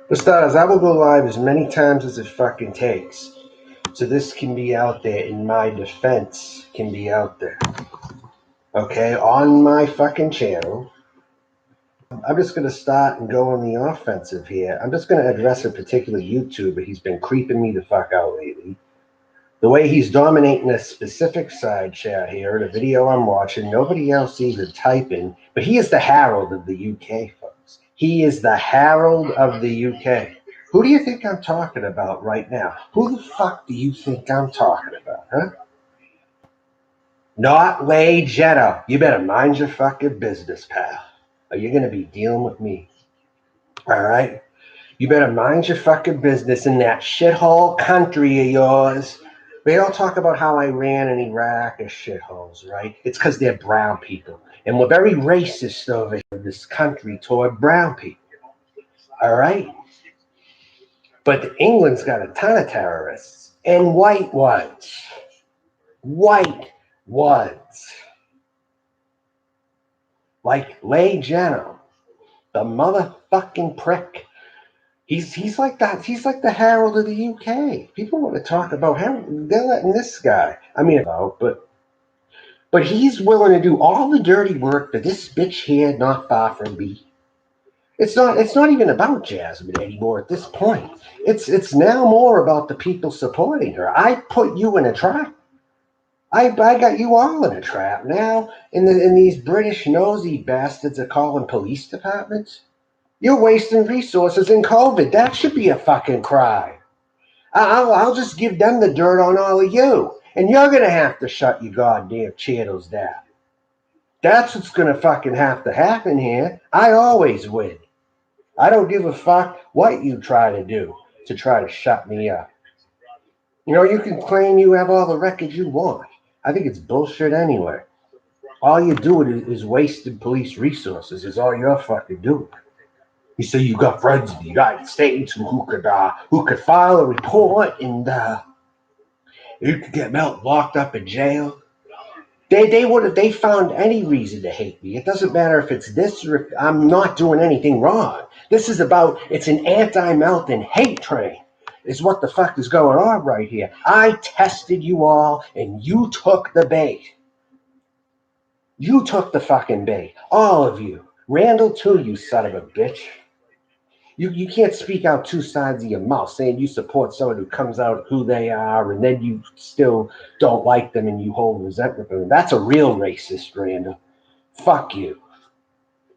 For starters, I will go live as many times as it fucking takes. So this can be out there in my defense, can be out there. Okay, on my fucking channel. I'm just going to start and go on the offensive here. I'm just going to address a particular YouTuber. He's been creeping me the fuck out lately. The way he's dominating a specific side chat here in a video I'm watching, nobody else even typing, but he is the herald of the UK, folks. He is the herald of the UK. Who do you think I'm talking about right now? Who the fuck do you think I'm talking about, huh? Not Lay Jeno. You better mind your fucking business, pal, or you're going to be dealing with me. All right? You better mind your fucking business in that shithole country of yours. They all talk about how Iran and Iraq are shitholes, right? It's because they're brown people. And we're very racist over here in this country toward brown people. All right? But England's got a ton of terrorists. And white ones. White ones. Like Lay Jeno. The motherfucking prick. He's like that. He's like the herald of the UK. People want to talk about him. They're letting this guy. I mean, but he's willing to do all the dirty work for this bitch here, not far from me. It's not even about Jasmine anymore at this point. It's now more about the people supporting her. I put you in a trap. I got you all in a trap now. And these British nosy bastards are calling police departments. You're wasting resources in COVID. That should be a fucking crime. I'll just give them the dirt on all of you. And you're going to have to shut your goddamn channels down. That's what's going to fucking have to happen here. I always win. I don't give a fuck what you try to do to try to shut me up. You know, you can claim you have all the records you want. I think it's bullshit anyway. All you're doing is wasting police resources is all you're fucking doing. You say you got friends in the United States who could file a report and you could get locked up in jail. They found any reason to hate me. It doesn't matter if it's this or if I'm not doing anything wrong. This is it's an anti-Melton hate train. Is what the fuck is going on right here. I tested you all and you took the bait. You took the fucking bait. All of you. Randall too, you son of a bitch. You can't speak out two sides of your mouth saying you support someone who comes out who they are and then you still don't like them and you hold resentment for them. That's a real racist, Randall. Fuck you.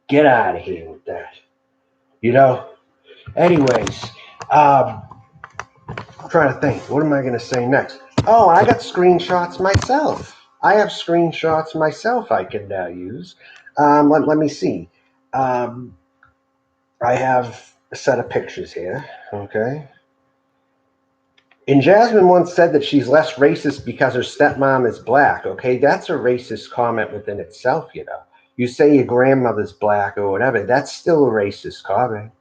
Get out of here with that. You know? Anyways, I'm trying to think. What am I going to say next? Oh, I got screenshots myself. I have screenshots myself I can now use. Let me see. I have a set of pictures here, okay? And Jasmine once said that she's less racist because her stepmom is black, okay? That's a racist comment within itself, you know. You say your grandmother's black or whatever, that's still a racist comment.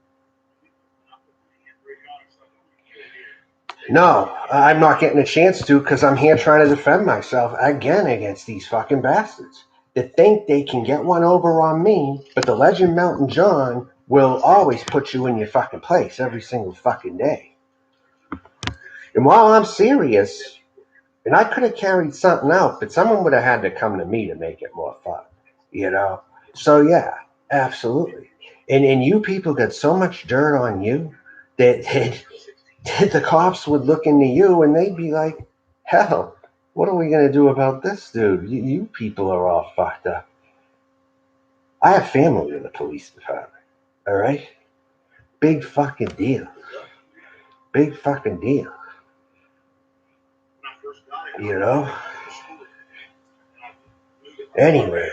No, I'm not getting a chance to because I'm here trying to defend myself again against these fucking bastards that think they can get one over on me, but the legend Melton John will always put you in your fucking place every single fucking day. And while I'm serious, and I could have carried something out, but someone would have had to come to me to make it more fun, you know? So, yeah, absolutely. And you people got so much dirt on you that the cops would look into you and they'd be like, hell, what are we going to do about this dude? You people are all fucked up. I have family in the police department, all right? Big fucking deal. Big fucking deal. You know? Anyways.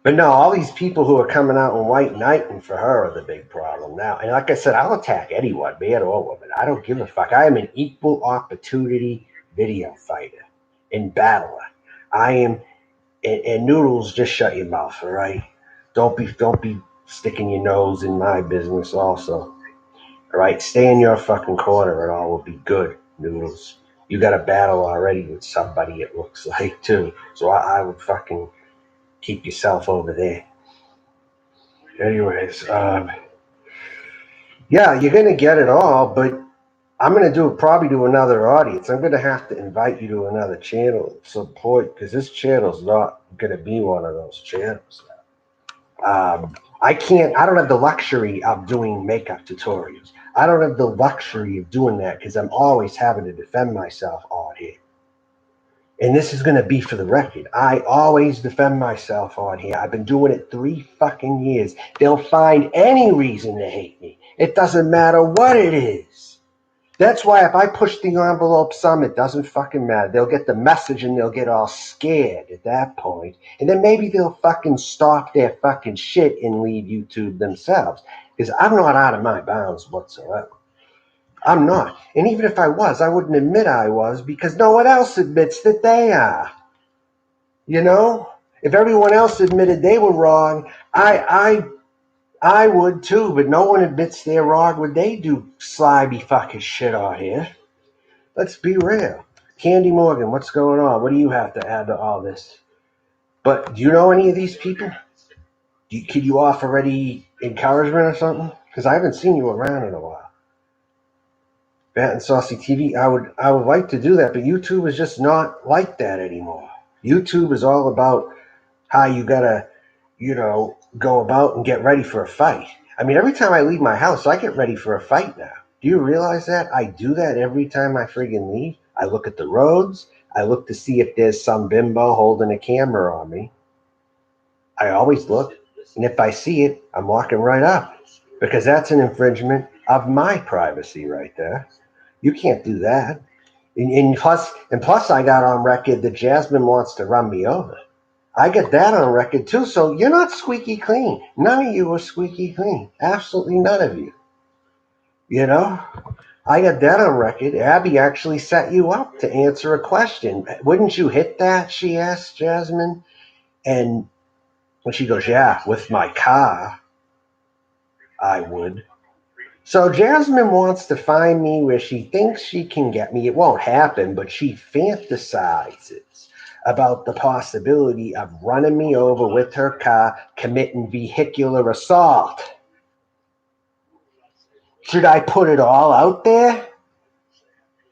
But no, all these people who are coming out in white knighting for her are the big problem now. And like I said, I'll attack anyone, man or woman. I don't give a fuck. I am an equal opportunity video fighter and battler. I am, and Noodles, just shut your mouth, all right? Don't be sticking your nose in my business also. All right? Stay in your fucking corner and all will be good, Noodles. You got a battle already with somebody, it looks like, too. So I would fucking keep yourself over there. Anyways, yeah, you're gonna get it all, but I'm gonna probably do another audience. I'm gonna have to invite you to another channel support because this channel's not gonna be one of those channels. I can't. I don't have the luxury of doing makeup tutorials. I don't have the luxury of doing that because I'm always having to defend myself on here. And this is going to be for the record. I always defend myself on here. I've been doing it 3 fucking years. They'll find any reason to hate me. It doesn't matter what it is. That's why if I push the envelope some, it doesn't fucking matter. They'll get the message and they'll get all scared at that point. And then maybe they'll fucking stop their fucking shit and leave YouTube themselves. Because I'm not out of my bounds whatsoever. I'm not. And even if I was, I wouldn't admit I was because no one else admits that they are. You know? If everyone else admitted they were wrong, I would too, but no one admits they're wrong when they do slimy fucking shit out here. Let's be real. Candy Morgan, what's going on? What do you have to add to all this? But do you know any of these people? Could you offer any encouragement or something? Because I haven't seen you around in a while. Fat and Saucy TV, I would like to do that, but YouTube is just not like that anymore. YouTube is all about how you gotta, go about and get ready for a fight. I mean, every time I leave my house, I get ready for a fight now. Do you realize that? I do that every time I friggin' leave. I look at the roads. I look to see if there's some bimbo holding a camera on me. I always look, and if I see it, I'm walking right up because that's an infringement of my privacy right there. You can't do that. And plus, I got on record that Jasmine wants to run me over. I get that on record too. So you're not squeaky clean. None of you are squeaky clean. Absolutely none of you. I got that on record. Abby actually set you up to answer a question. Wouldn't you hit that? She asked Jasmine. And when she goes, yeah, with my car, I would. So Jasmine wants to find me where she thinks she can get me. It won't happen, but she fantasizes about the possibility of running me over with her car, committing vehicular assault. Should I put it all out there?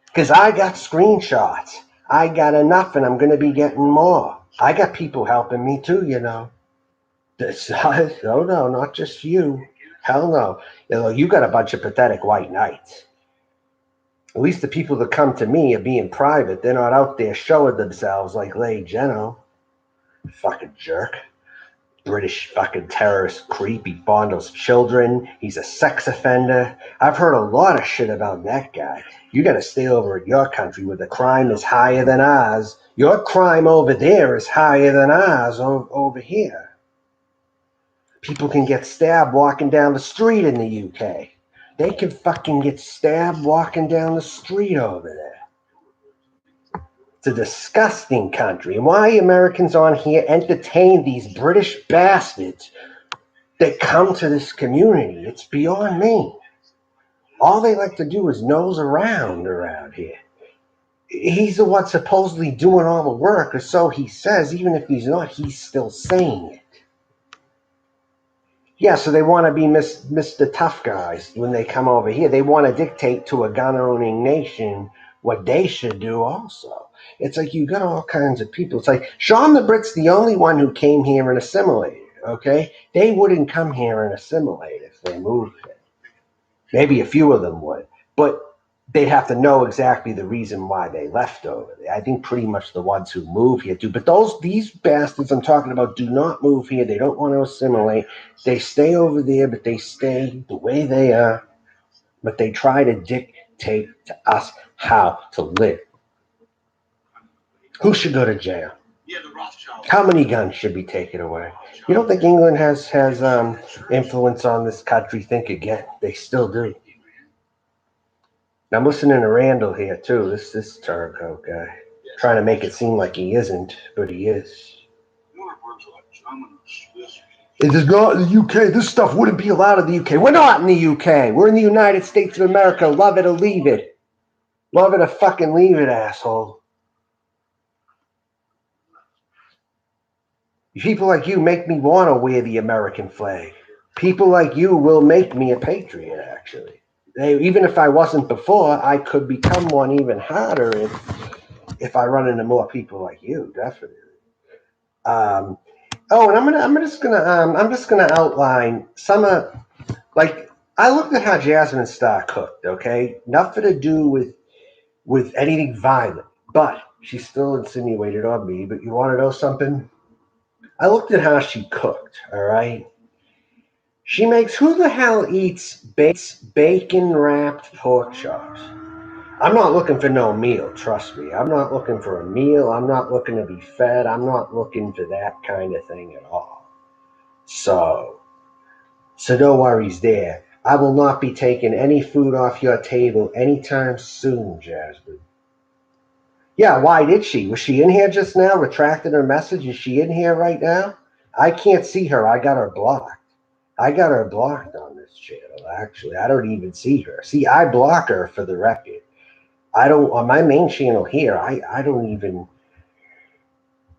Because I got screenshots. I got enough, and I'm going to be getting more. I got people helping me too, Oh, no, not just you. Hell no. You got a bunch of pathetic white knights. At least the people that come to me are being private. They're not out there showing themselves like Lay Geno. Fucking jerk. British fucking terrorist creep. He fondles children. He's a sex offender. I've heard a lot of shit about that guy. You gotta stay over in your country where the crime is higher than ours. Your crime over there is higher than ours over here. People can get stabbed walking down the street in the UK. They can fucking get stabbed walking down the street over there. It's a disgusting country. And why Americans on here entertain these British bastards that come to this community, it's beyond me. All they like to do is nose around here. He's the one supposedly doing all the work, or so he says. Even if he's not, he's still saying it. Yeah, so they want to be Mr. Tough Guys when they come over here. They want to dictate to a gun-owning nation what they should do also. It's like you got all kinds of people. It's like Sean the Brit's the only one who came here and assimilated, okay? They wouldn't come here and assimilate if they moved here. Maybe a few of them would, but they'd have to know exactly the reason why they left over there. I think pretty much the ones who move here do. But these bastards I'm talking about do not move here. They don't want to assimilate. They stay over there, but they stay the way they are. But they try to dictate to us how to live. Who should go to jail? How many guns should be taken away? You don't think England has influence on this country? Think again. They still do. I'm listening to Randall here too. This turncoat guy, trying to make it seem like he isn't, but he is. It is not in the UK. This stuff wouldn't be allowed in the UK. We're not in the UK. We're in the United States of America. Love it or leave it. Love it or fucking leave it, asshole. People like you make me want to wear the American flag. People like you will make me a patriot, actually. Even if I wasn't before, I could become one even harder if I run into more people like you, definitely. Um, oh, and I'm just gonna outline some of, like, I looked at how Jasmine Star cooked. Okay, nothing to do with anything violent, but she still insinuated on me. But you want to know something? I looked at how she cooked. All right, she makes, who the hell eats bacon wrapped pork chops? I'm not looking for no meal, trust me. I'm not looking for a meal. I'm not looking to be fed. I'm not looking for that kind of thing at all. So no worries there. I will not be taking any food off your table anytime soon, Jasmine. Yeah, why did she? Was she in here just now, retracted her message? Is she in here right now? I can't see her. I got her blocked. I got her blocked on this channel, actually. I don't even see her. See, I block her for the record. I don't, on my main channel here, I don't even.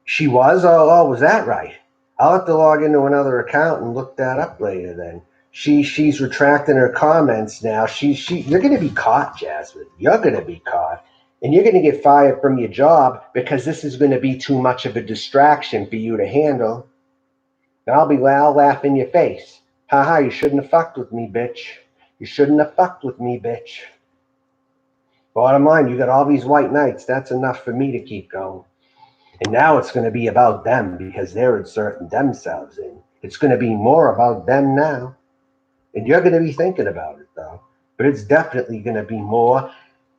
She was? Oh, was that right? I'll have to log into another account and look that up later then. She's retracting her comments now. You're gonna be caught, Jasmine. You're gonna be caught. And you're gonna get fired from your job because this is gonna be too much of a distraction for you to handle. And I'll laugh in your face. Haha, you shouldn't have fucked with me, bitch. You shouldn't have fucked with me, bitch. Bottom line, you got all these white knights. That's enough for me to keep going. And now it's going to be about them because they're inserting themselves in. It's going to be more about them now. And you're going to be thinking about it, though. But it's definitely going to be more.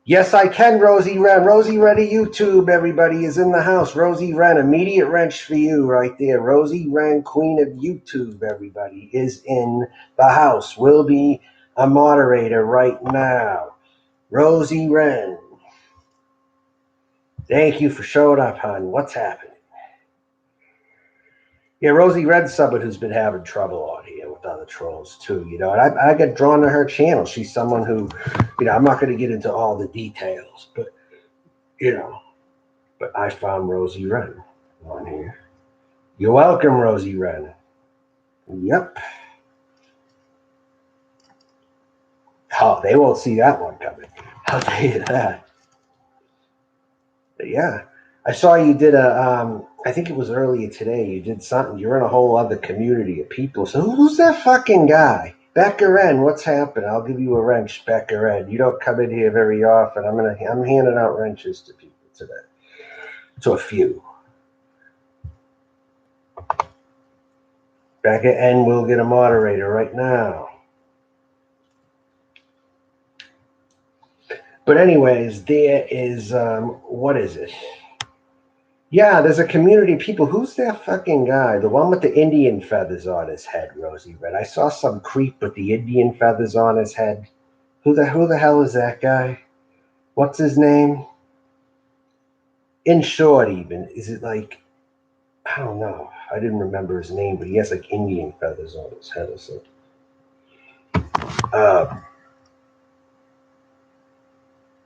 Yes, I can, Rosie Wren. Rosie Wren of YouTube, everybody, is in the house. Rosie Wren, immediate wrench for you right there. Rosie Wren, queen of YouTube, everybody, is in the house. Will be a moderator right now. Rosie Wren. Thank you for showing up, hon. What's happening? Yeah, Rosie Red's someone who's been having trouble on here with other trolls too, and I get drawn to her channel. She's someone who, I'm not going to get into all the details, but I found Rosie Red on here. You're welcome, Rosie Red. Yep. Oh, they won't see that one coming. I'll tell you that. But yeah, I saw you did I think it was earlier today, you did something. You're in a whole other community of people. So who's that fucking guy? Becca Wren, what's happening? I'll give you a wrench, Becca Wren. You don't come in here very often. I'm handing out wrenches to people today. To a few. Becca N will get a moderator right now. But anyways, there is what is it? Yeah, there's a community of people. Who's that fucking guy? The one with the Indian feathers on his head, Rosie Red. I saw some creep with the Indian feathers on his head. Who the hell is that guy? What's his name? In short, even. Is it like, I don't know. I didn't remember his name, but he has like Indian feathers on his head or something.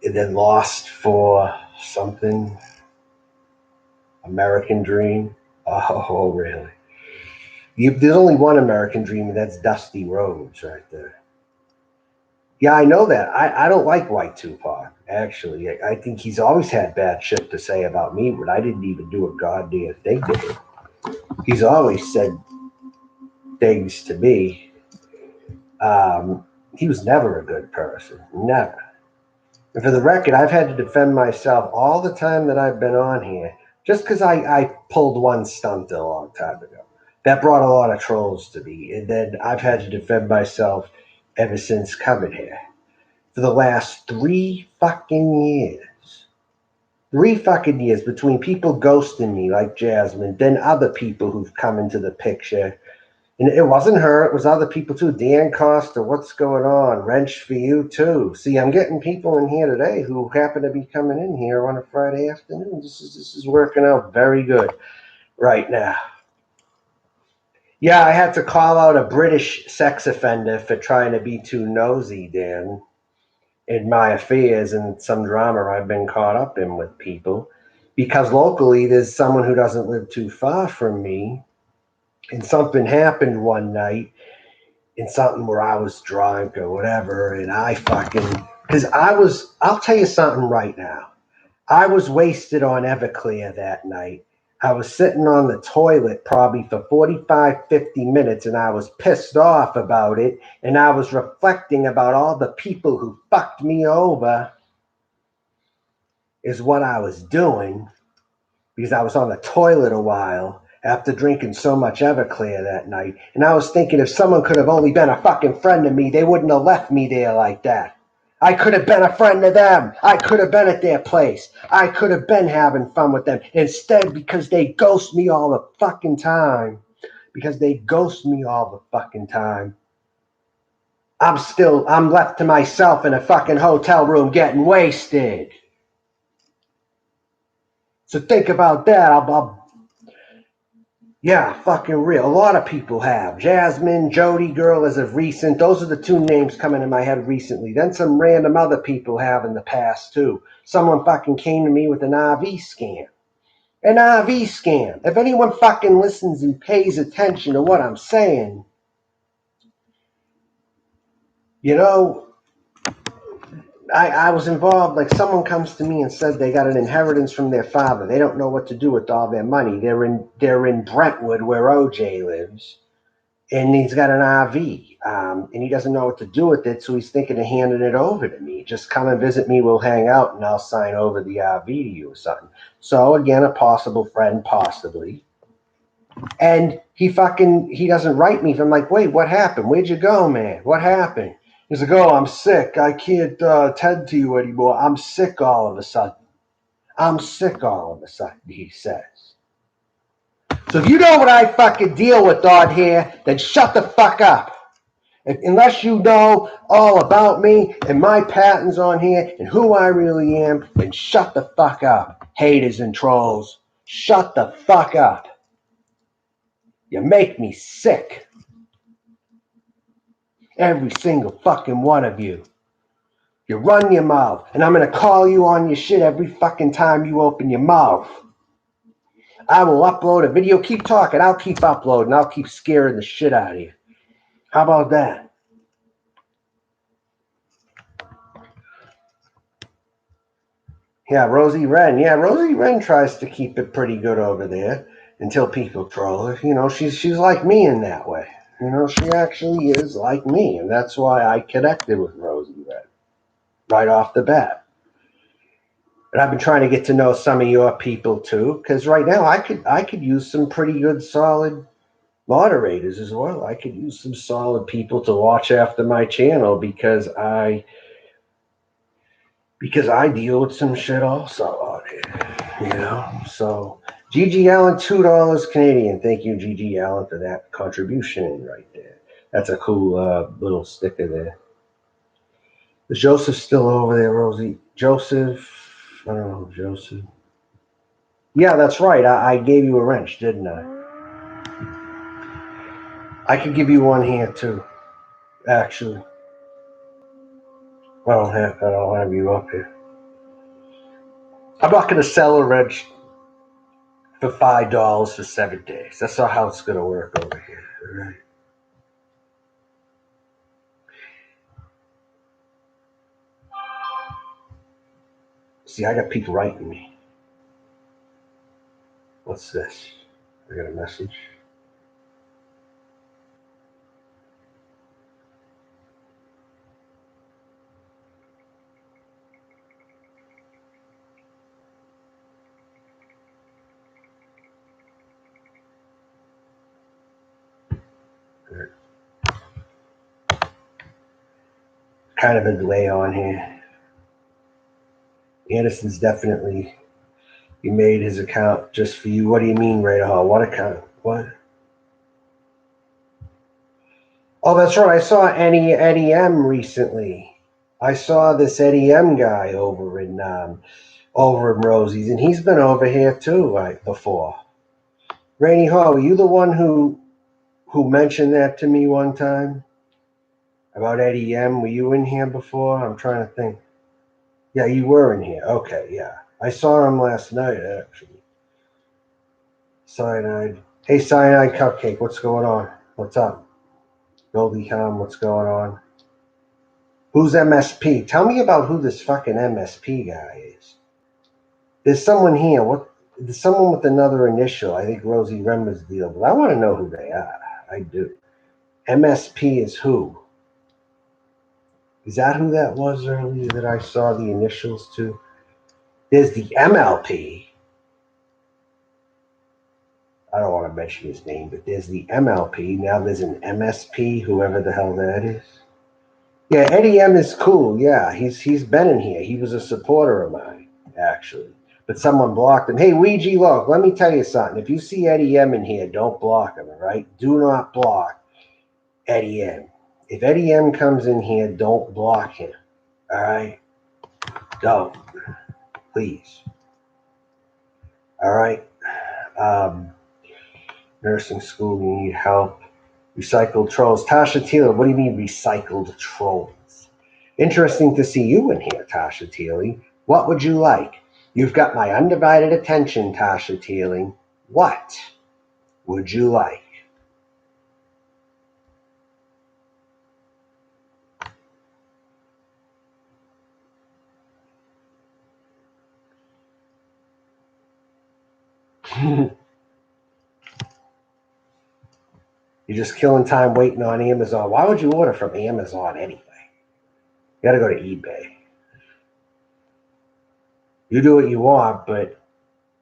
And then lost for something. American Dream. Oh, really? There's only one American Dream, and that's Dusty Rhodes right there. Yeah, I know that. I don't like White Tupac, actually. I think he's always had bad shit to say about me, but I didn't even do a goddamn thing to him. He's always said things to me. He was never a good person. Never. And for the record, I've had to defend myself all the time that I've been on here, just because I pulled one stunt a long time ago. That brought a lot of trolls to me. And then I've had to defend myself ever since coming here. For the last 3 fucking years. 3 fucking years between people ghosting me like Jasmine, then other people who've come into the picture. And it wasn't her, it was other people too. Dan Costa, what's going on? Wrench for you too. See, I'm getting people in here today who happen to be coming in here on a Friday afternoon. This is working out very good right now. Yeah, I had to call out a British sex offender for trying to be too nosy, Dan, in my affairs and some drama I've been caught up in with people. Because locally, there's someone who doesn't live too far from me, and something happened one night. in something where I was drunk or whatever, and I fucking, because I'll tell you something right now. I was wasted on Everclear that night. I was sitting on the toilet probably for 45, 50 minutes, and I was pissed off about it, and I was reflecting about all the people who fucked me over is what I was doing, because I was on the toilet a while after drinking so much Everclear that night. And I was thinking if someone could have only been a fucking friend to me, they wouldn't have left me there like that. I could have been a friend to them. I could have been at their place. I could have been having fun with them. Instead, because they ghost me all the fucking time, I'm left to myself in a fucking hotel room getting wasted. So think about that. Yeah, fucking real. A lot of people have. Jasmine, Jody girl as of recent. Those are the two names coming in my head recently. Then some random other people have in the past too. Someone fucking came to me with an RV scam. An RV scam. If anyone fucking listens and pays attention to what I'm saying, you know, I was involved. Like someone comes to me and said they got an inheritance from their father. They don't know what to do with all their money. They're in Brentwood where OJ lives. And he's got an RV, and he doesn't know what to do with it, so he's thinking of handing it over to me. Just come and visit me, we'll hang out, and I'll sign over the RV to you or something. So again, a possible friend, possibly. And he doesn't write me. I'm like, wait, what happened? Where'd you go, man? What happened? He's like, oh, I'm sick. I can't attend to you anymore. I'm sick all of a sudden. He says. So if you know what I fucking deal with on here, then shut the fuck up. Unless you know all about me and my patterns on here and who I really am, then shut the fuck up. Haters and trolls, shut the fuck up. You make me sick. Every single fucking one of you. You run your mouth, and I'm going to call you on your shit every fucking time you open your mouth. I will upload a video. Keep talking. I'll keep uploading. I'll keep scaring the shit out of you. How about that? Yeah, Rosie Wren. Yeah, Rosie Wren tries to keep it pretty good over there until people troll her. You know, she's like me in that way. You know, she actually is like me, and that's why I connected with Rosie Wren right off the bat. And I've been trying to get to know some of your people too, because right now I could use some pretty good, solid moderators as well. I could use some solid people to watch after my channel because I deal with some shit also out here, you know. So GG Allen, $2 Canadian. Thank you, GG Allen, for that contribution right there. That's a cool little sticker there. Is Joseph still over there, Rosie? Joseph, I don't know, Joseph. Yeah, that's right. I gave you a wrench, didn't I? I could give you one here too, actually. I don't have you up here. I'm not going to sell a wrench for $5 for 7 days. That's not how it's going to work over here. All right. See, I got people writing me. What's this? I got a message. Kind of a delay on here. Anderson's definitely, he made his account just for you. What do you mean, Raider Hall? What account? What? Oh, that's right. I saw Eddie M recently. I saw this Eddie M guy over in Rosie's, and he's been over here too, like before. Rainy Hall, were you the one who mentioned that to me one time about Eddie M? Were you in here before? I'm trying to think. Yeah, you were in here. Okay, yeah. I saw him last night, actually. Cyanide. Hey, Cyanide Cupcake, what's going on? What's up? Goldie Hawn, what's going on? Who's MSP? Tell me about who this fucking MSP guy is. There's someone here. There's someone with another initial. I think Rosie remembers the deal, but I want to know who they are. I do. MSP is who? Is that who that was earlier that I saw the initials to? There's the MLP. I don't want to mention his name, but there's the MLP. Now there's an MSP, whoever the hell that is. Yeah, Eddie M is cool. Yeah, he's been in here. He was a supporter of mine, actually. But someone blocked him. Hey, Ouija Log, let me tell you something. If you see Eddie M in here, don't block him, all right? Do not block Eddie M. If Eddie M comes in here, don't block him, all right? Don't. Please. All right? Nursing school, you need help. Recycled trolls. Tasha Taylor, what do you mean recycled trolls? Interesting to see you in here, Tasha Teely. What would you like? You've got my undivided attention, Tasha Teely. What would you like? You're just killing time waiting on Amazon. Why would you order from Amazon anyway? You gotta go to eBay. You do what you want, but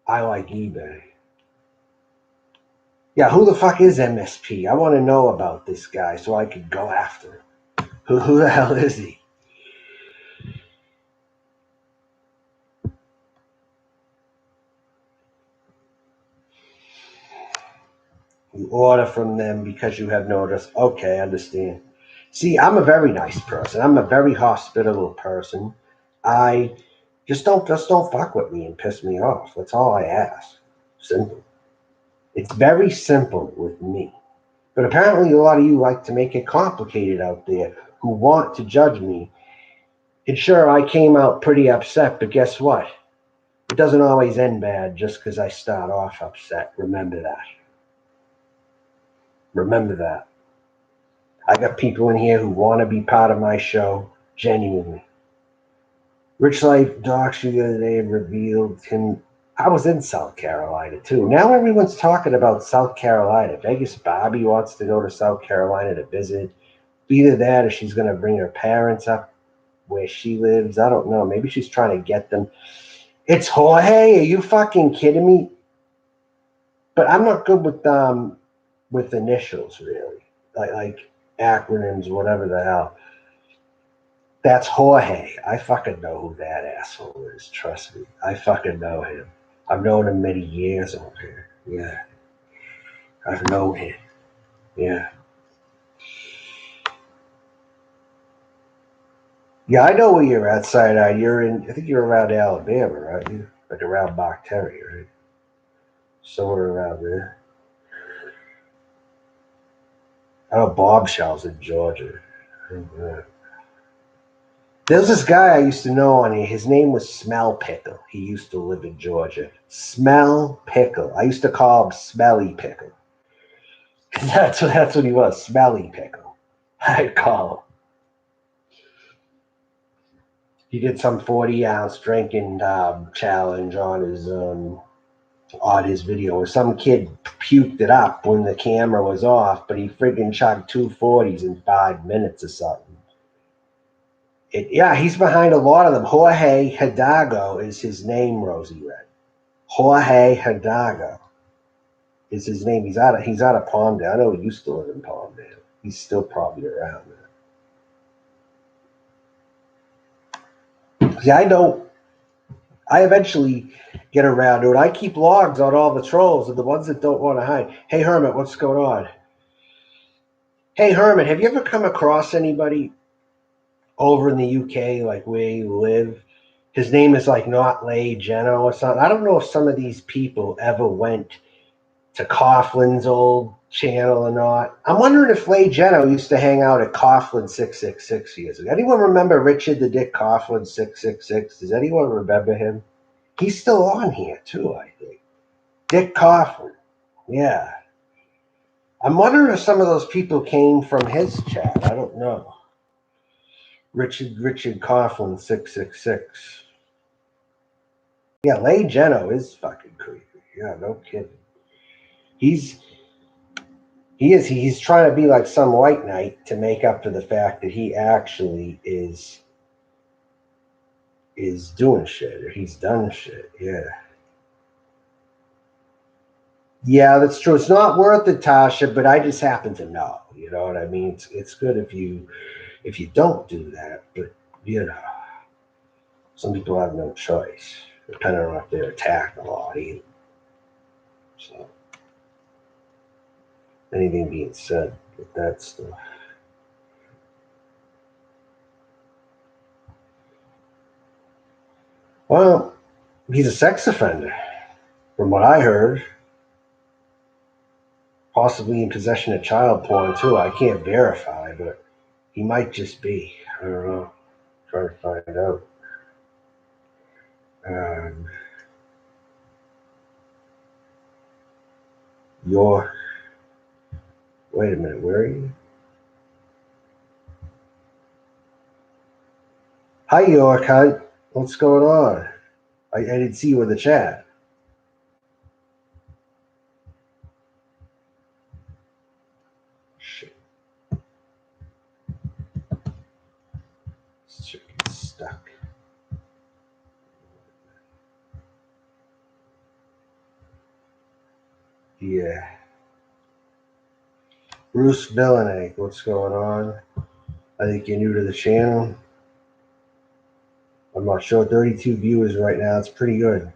I like eBay. Yeah, who the fuck is MSP? I want to know about this guy so I could go after him. Who the hell is he? You order from them because you have no address. Okay, I understand. See, I'm a very nice person. I'm a very hospitable person. I just don't fuck with me and piss me off. That's all I ask. Simple. It's very simple with me. But apparently a lot of you like to make it complicated out there who want to judge me. And sure, I came out pretty upset, but guess what? It doesn't always end bad just because I start off upset. Remember that. Remember that. I got people in here who want to be part of my show, genuinely. Rich Life Docs the other day revealed him. I was in South Carolina too. Now everyone's talking about South Carolina. Vegas Bobby wants to go to South Carolina to visit. Either that or she's going to bring her parents up where she lives. I don't know. Maybe she's trying to get them. It's Jorge. Are you fucking kidding me? But I'm not good with initials, really. Like acronyms, whatever the hell. That's Jorge. I fucking know who that asshole is. Trust me. I fucking know him. I've known him many years over here. Yeah. I've known him. Yeah. Yeah, I know where you're at, Side-Eye. I think you're around Alabama, right? You like around Bach Terry, right? Somewhere around there. I know Bombshells in Georgia. Yeah. There's this guy I used to know on here. His name was Smell Pickle. He used to live in Georgia. Smell Pickle. I used to call him Smelly Pickle. That's what he was, Smelly Pickle. I'd call him. He did some 40-ounce drinking challenge on his video where some kid puked it up when the camera was off, but he friggin' chugged 240s in 5 minutes or something. Yeah, he's behind a lot of them. Jorge Hidalgo is his name, Rosie Red. Jorge Hidalgo is his name. He's out of Palmdale. I know he used to live in Palmdale. He's still probably around there. Yeah, I know. I eventually get around to it. I keep logs on all the trolls and the ones that don't want to hide. Hey, Hermit, what's going on? Hey, Hermit, have you ever come across anybody over in the UK, like where you live? His name is like Not Lay Jeno or something. I don't know if some of these people ever went to Coughlin's old channel or not. I'm wondering if Lay Jeno used to hang out at Coughlin 666 years ago. Anyone remember Richard the Dick Coughlin 666? Does anyone remember him? He's still on here too, I think. Dick Coughlin. Yeah. I'm wondering if some of those people came from his chat. I don't know. Richard Coughlin 666. Yeah, Lay Jeno is fucking creepy. Yeah, no kidding. He's trying to be like some white knight to make up for the fact that he actually is doing shit, or he's done shit. Yeah, that's true. It's not worth it, Tasha, but I just happen to know. You know what I mean? It's good if you don't do that, but you know, some people have no choice, depending on if they're attacked a lot either. So, anything being said with that stuff. Well, he's a sex offender, from what I heard. Possibly in possession of child porn too. I can't verify, but he might just be. I don't know. Trying to find out. Your wait a minute, where are you? Hi, York. What's going on? I didn't see you in the chat. Shit. This chicken's stuck. Yeah. Bruce Villanek, what's going on? I think you're new to the channel. I'm not sure. 32 viewers right now. It's pretty good.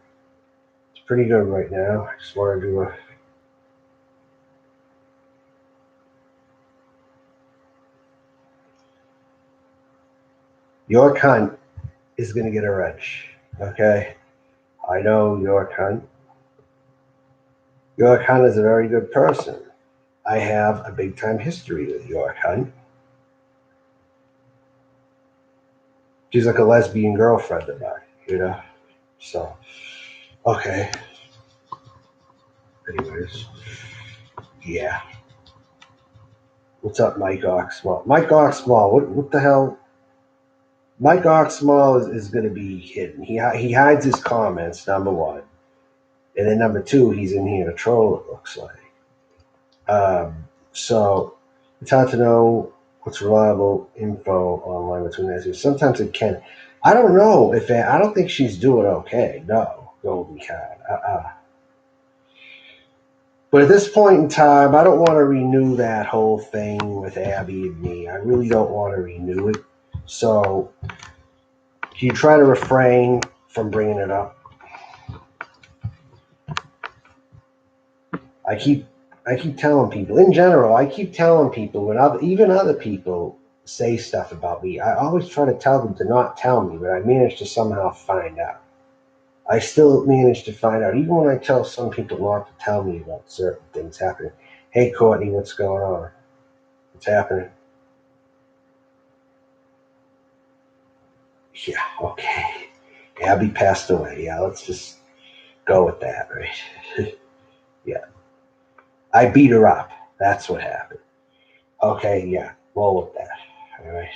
It's pretty good right now. I just wanted to do a. Your cunt is going to get a wrench. Okay? I know your cunt. Your cunt is a very good person. I have a big time history with your cunt. She's like a lesbian girlfriend of mine, you know? So, okay. Anyways, yeah. What's up, Mike Oxmall? Mike Oxmall, what the hell? Mike Oxmall is going to be hidden. He hides his comments, number one. And then number two, he's in here to troll, it looks like. So it's hard to know what's reliable info online between us. Sometimes it can. I don't know I don't think she's doing okay. No, Golden Cat. But at this point in time, I don't want to renew that whole thing with Abby and me. I really don't want to renew it. So can you try to refrain from bringing it up? I keep telling people, in general, I keep telling people when even other people say stuff about me, I always try to tell them to not tell me, but I manage to somehow find out. I still manage to find out, even when I tell some people not to tell me about certain things happening. Hey, Courtney, what's going on? What's happening? Yeah, okay. Abby passed away. Yeah, let's just go with that, right? Yeah. I beat her up. That's what happened. Okay, yeah. Roll with that. All right.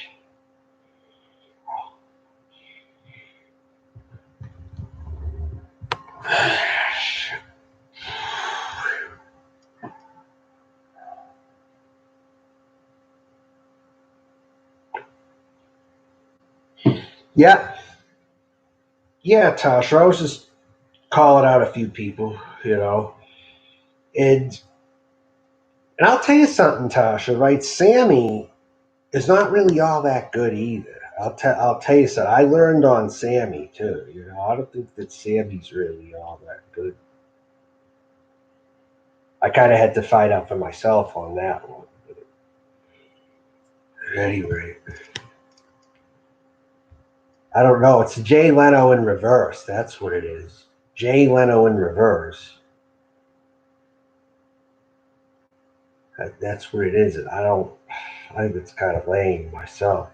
Yeah. Yeah, Tasha. I was just calling out a few people, you know. And I'll tell you something, Tasha, right? Sammy is not really all that good either. I'll tell you something. I learned on Sammy too. You know, I don't think that Sammy's really all that good. I kind of had to fight out for myself on that one. But anyway, I don't know. It's Jay Leno in reverse. That's what it is. Jay Leno in reverse. That's what it is. And I think it's kind of lame myself.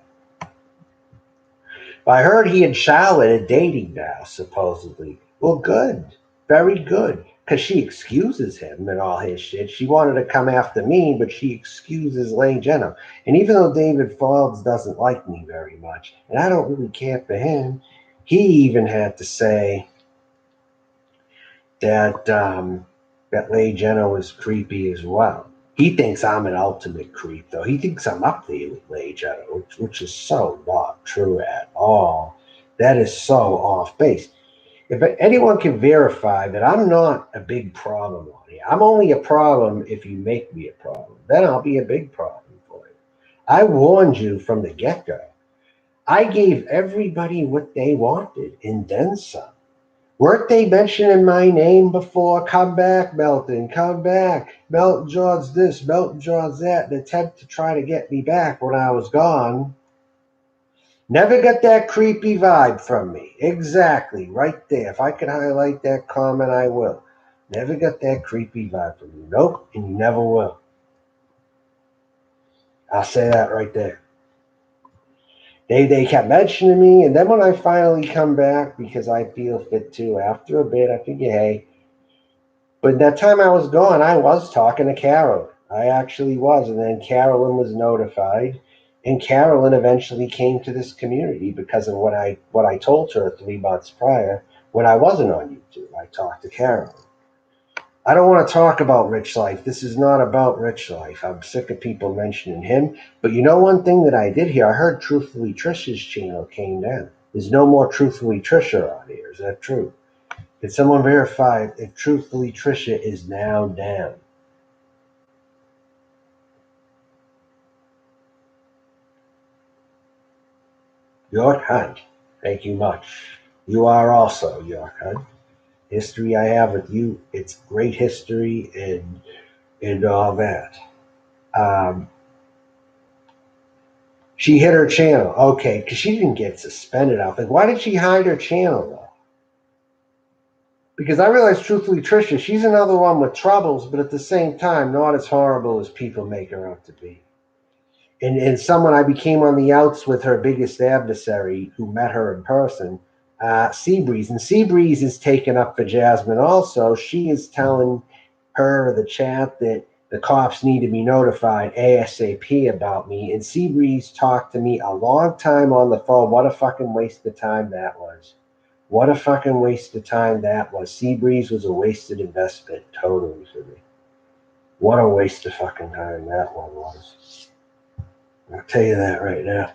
But I heard he and Charlotte are dating now, supposedly. Well, good. Very good. because she excuses him and all his shit. She wanted to come after me, but she excuses Lane Jenner. And even though David Forbes doesn't like me very much, and I don't really care for him, he even had to say that that Lane Jenner was creepy as well. He thinks I'm an ultimate creep, though. He thinks I'm up there with Lane Jenner, which is so not true at all. That is so off base. If anyone can verify that I'm not a big problem on here, I'm only a problem if you make me a problem. Then I'll be a big problem for you. I warned you from the get-go. I gave everybody what they wanted and then some. Weren't they mentioning my name before? Come back, Melton, come back. Melton John's this, Melton John's that. An attempt to try to get me back when I was gone. Never got that creepy vibe from me. Exactly, right there. If I could highlight that comment, I will. Never got that creepy vibe from you. Nope, and you never will. I'll say that right there. They kept mentioning me, and then when I finally come back, because I feel fit to, after a bit, I figure, hey. But that time I was gone, I was talking to Carol. I actually was, and then Carolyn was notified. And Carolyn eventually came to this community because of what I told her 3 months prior when I wasn't on YouTube. I talked to Carolyn. I don't want to talk about Rich Life. This is not about Rich Life. I'm sick of people mentioning him. But you know one thing that I did hear? I heard Truthfully Trisha's channel came down. There's no more Truthfully Trisha on here. Is that true? Can someone verify if Truthfully Trisha is now down? York Hunt, thank you much. You are also York Hunt. History I have with you, it's great history and all that. She hit her channel. Okay, because she didn't get suspended. I think. Why did she hide her channel, though? Because I realized, truthfully, Trisha, she's another one with troubles, but at the same time, not as horrible as people make her out to be. And someone I became on the outs with her biggest adversary who met her in person, Seabreeze. And Seabreeze is taken up for Jasmine also. She is telling her, the chat, that the cops need to be notified ASAP about me. And Seabreeze talked to me a long time on the phone. What a fucking waste of time that was. What a fucking waste of time that was. Seabreeze was a wasted investment totally for me. What a waste of fucking time that one was. I'll tell you that right now.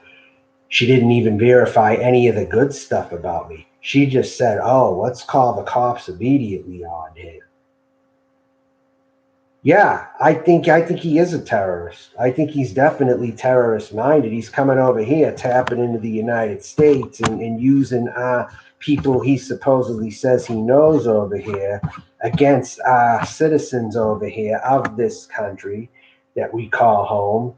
She didn't even verify any of the good stuff about me. She just said, oh, let's call the cops immediately on him. Yeah, I think he is a terrorist. I think he's definitely terrorist minded. He's coming over here, tapping into the United States and using people he supposedly says he knows over here against citizens over here of this country that we call home,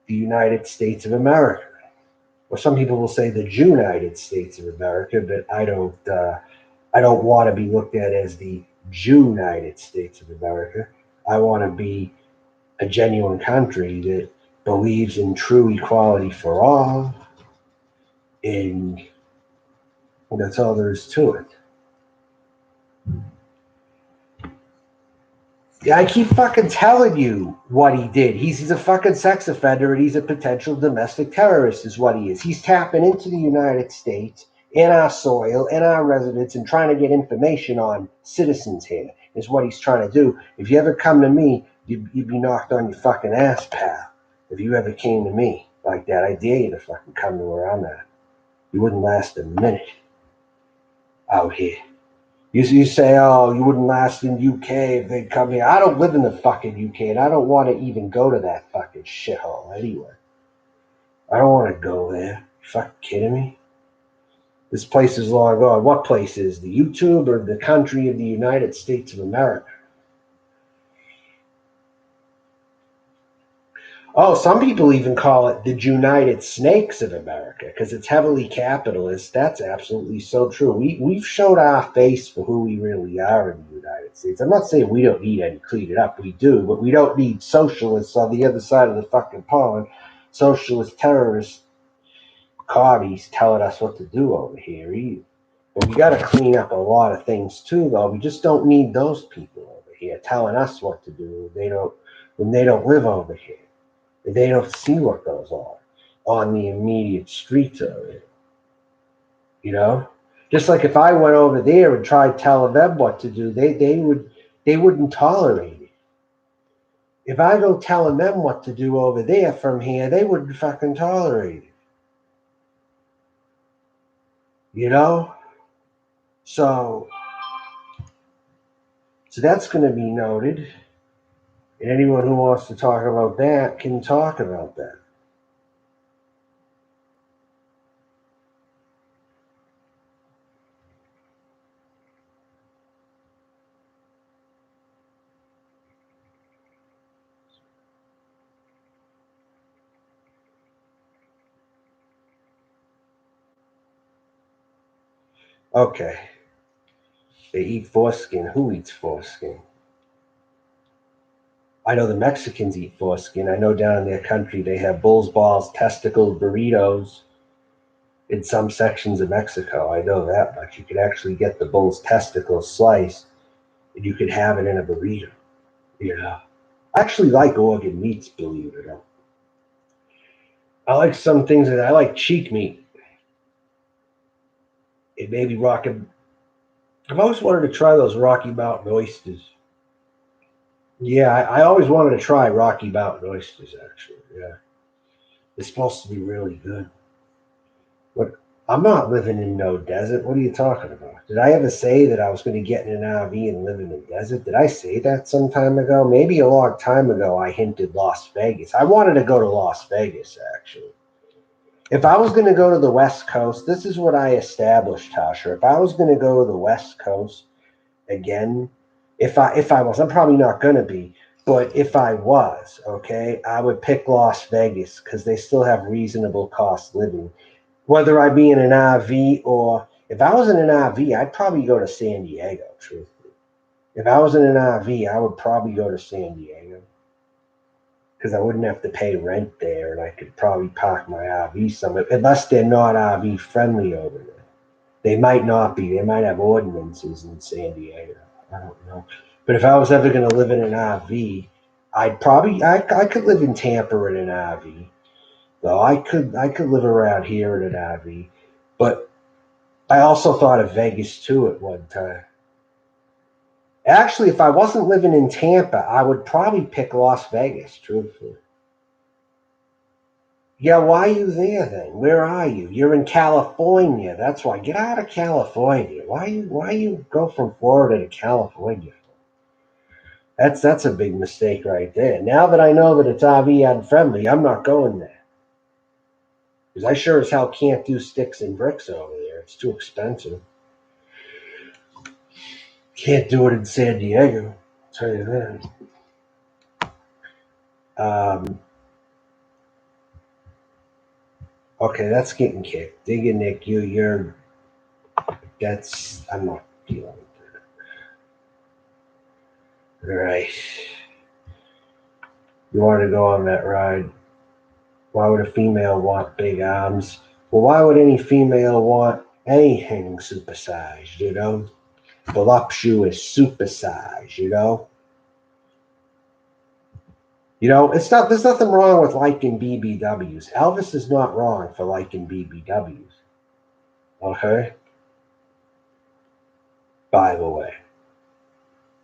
the United States of America. Or some people will say the United States of America, but I don't want to be looked at as the United States of America. I want to be a genuine country that believes in true equality for all, and that's all there is to it. I keep fucking telling you what he did. He's a fucking sex offender and he's a potential domestic terrorist is what he is. He's tapping into the United States in our soil, in our residents, and trying to get information on citizens here is what he's trying to do. If you ever come to me, you'd be knocked on your fucking ass, pal. If you ever came to me like that, I dare you to fucking come to where I'm at. You wouldn't last a minute out here. You say, oh, you wouldn't last in UK if they come here. I don't live in the fucking UK, and I don't want to even go to that fucking shithole anyway. I don't want to go there. You fucking kidding me? This place is long gone. What place is? The YouTube or the country of the United States of America? Oh, some people even call it the United Snakes of America because it's heavily capitalist. That's absolutely so true. We've showed our face for who we really are in the United States. I'm not saying we don't need any clean it up. We do, but we don't need socialists on the other side of the fucking pond, socialist terrorists, commies telling us what to do over here either. We got to clean up a lot of things too, though. We just don't need those people over here telling us what to do. When they don't live over here. They don't see what goes on the immediate streets of it. You know, just like if I went over there and tried telling them what to do, they wouldn't tolerate it. If I go telling them what to do over there from here, they wouldn't fucking tolerate it. You know, so that's going to be noted. And anyone who wants to talk about that can talk about that. Okay. They eat foreskin. Who eats foreskin? I know the Mexicans eat foreskin. I know down in their country they have bull's balls, testicles, burritos in some sections of Mexico. I know that much. You could actually get the bull's testicles sliced and you could have it in a burrito. You know, I actually like organ meats, believe it or not. I like some things that I like cheek meat. It may be Rocky. I've always wanted to try those Rocky Mountain oysters. Yeah, I always wanted to try Rocky Mountain oysters, actually. Yeah. They're supposed to be really good. But I'm not living in no desert. What are you talking about? Did I ever say that I was going to get in an RV and live in the desert? Did I say that some time ago? Maybe a long time ago I hinted Las Vegas. I wanted to go to Las Vegas, actually. If I was going to go to the West Coast, this is what I established, Tasha. If I was going to go to the West Coast again, if I was, I'm probably not going to be, but if I was, okay, I would pick Las Vegas because they still have reasonable cost living. Whether I be in an RV or if I was in an RV, I'd probably go to San Diego, truthfully. If I was in an RV, I would probably go to San Diego because I wouldn't have to pay rent there and I could probably park my RV somewhere, unless they're not RV friendly over there. They might not be. They might have ordinances in San Diego. I don't know. But if I was ever going to live in an RV, I could live in Tampa in an RV. Though I could live around here in an RV. But I also thought of Vegas too at one time. Actually, if I wasn't living in Tampa, I would probably pick Las Vegas, truthfully. Yeah, why are you there then? Where are you? You're in California. That's why. Get out of California. Why you go from Florida to California? That's a big mistake right there. Now that I know that it's RV unfriendly, I'm not going there. Because I sure as hell can't do sticks and bricks over there. It's too expensive. Can't do it in San Diego. I'll tell you that. Okay, that's getting kicked. Digga Nick, you're that's I'm not dealing with that. All right. You want to go on that ride? Why would a female want big arms? Well, why would any female want anything supersized, you know? Voluptuous, supersized, you know? You know, it's not. There's nothing wrong with liking BBWs. Elvis is not wrong for liking BBWs. Okay? By the way.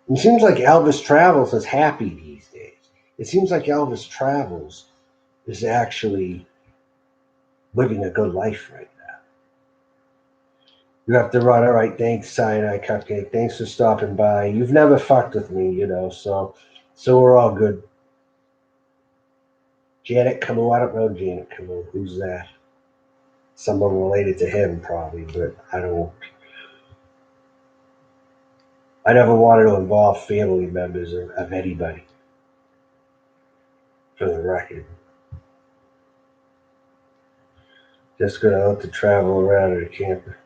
It seems like Elvis Travels is happy these days. It seems like Elvis Travels is actually living a good life right now. You have to run. All right, thanks, Cyanide Cupcake. Thanks for stopping by. You've never fucked with me, you know, so we're all good. Janet Camus. I don't know Janet Camus. Who's that? Someone related to him, probably, but I don't. I never wanted to involve family members of anybody, for the record. Just gonna let to travel around in a camper.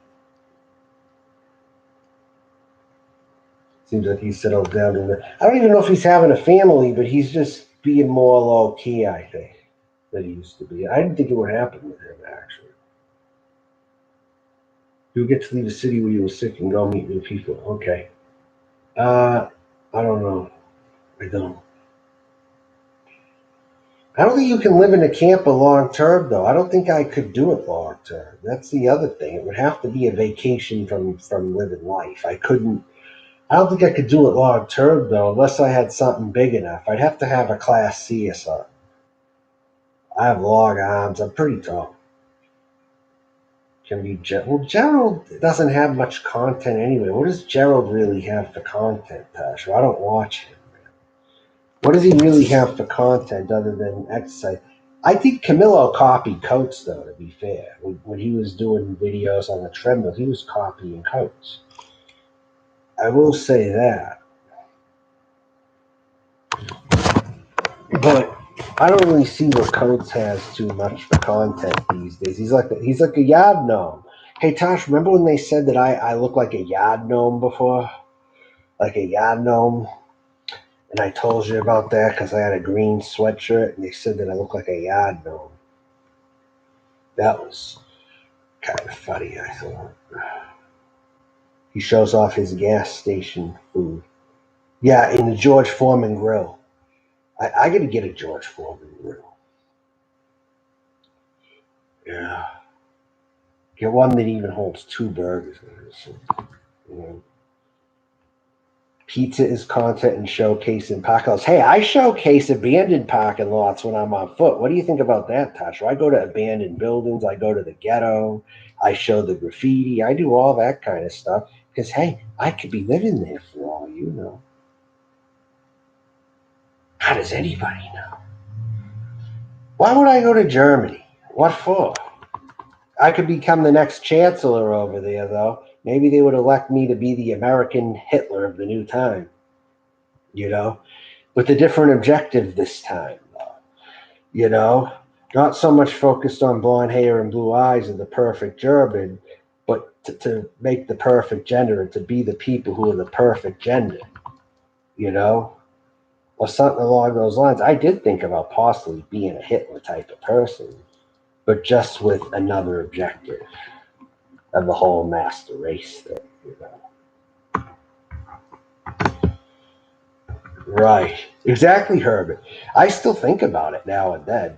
Seems like he settled down in the. I don't even know if he's having a family, but he's just being more low key, I think, than he used to be. I didn't think it would happen with him, actually. You get to leave the city where you were sick and go meet new people. Okay. I don't know. I don't. I don't think you can live in a camper long term, though. I don't think I could do it long term. That's the other thing. It would have to be a vacation from living life. I couldn't. I don't think I could do it long term, though, unless I had something big enough. I'd have to have a Class C or something. I have long arms. I'm pretty tall. Can be well. Gerald doesn't have much content anyway. What does Gerald really have for content, Tash? I don't watch him. What does he really have for content other than exercise? I think Camilo copied Coates, though, to be fair. When he was doing videos on the treadmill, he was copying Coates. I will say that. But I don't really see where Coates has too much for content these days. He's like a yard gnome. Hey Tosh, remember when they said that I look like a yard gnome before? Like a yard gnome? And I told you about that because I had a green sweatshirt and they said that I look like a yard gnome. That was kind of funny, I thought. He shows off his gas station food. Yeah, in the George Foreman grill. I got to get a George Foreman grill. Yeah. Get one that even holds 2 burgers. You know. Pizza is content and showcase in parking lots. Hey, I showcase abandoned parking lots when I'm on foot. What do you think about that, Tasha? I go to abandoned buildings. I go to the ghetto. I show the graffiti. I do all that kind of stuff because, hey, I could be living there for all you know. How does anybody know? Why would I go to Germany? What for? I could become the next chancellor over there, though. Maybe they would elect me to be the American Hitler of the new time, you know, with a different objective this time, though. You know, not so much focused on blonde hair and blue eyes and the perfect German, but to make the perfect gender and to be the people who are the perfect gender, you know, or something along those lines. I did think about possibly being a Hitler type of person, but just with another objective of the whole master race thing, you know. Right. Exactly, Herbert. I still think about it now and then.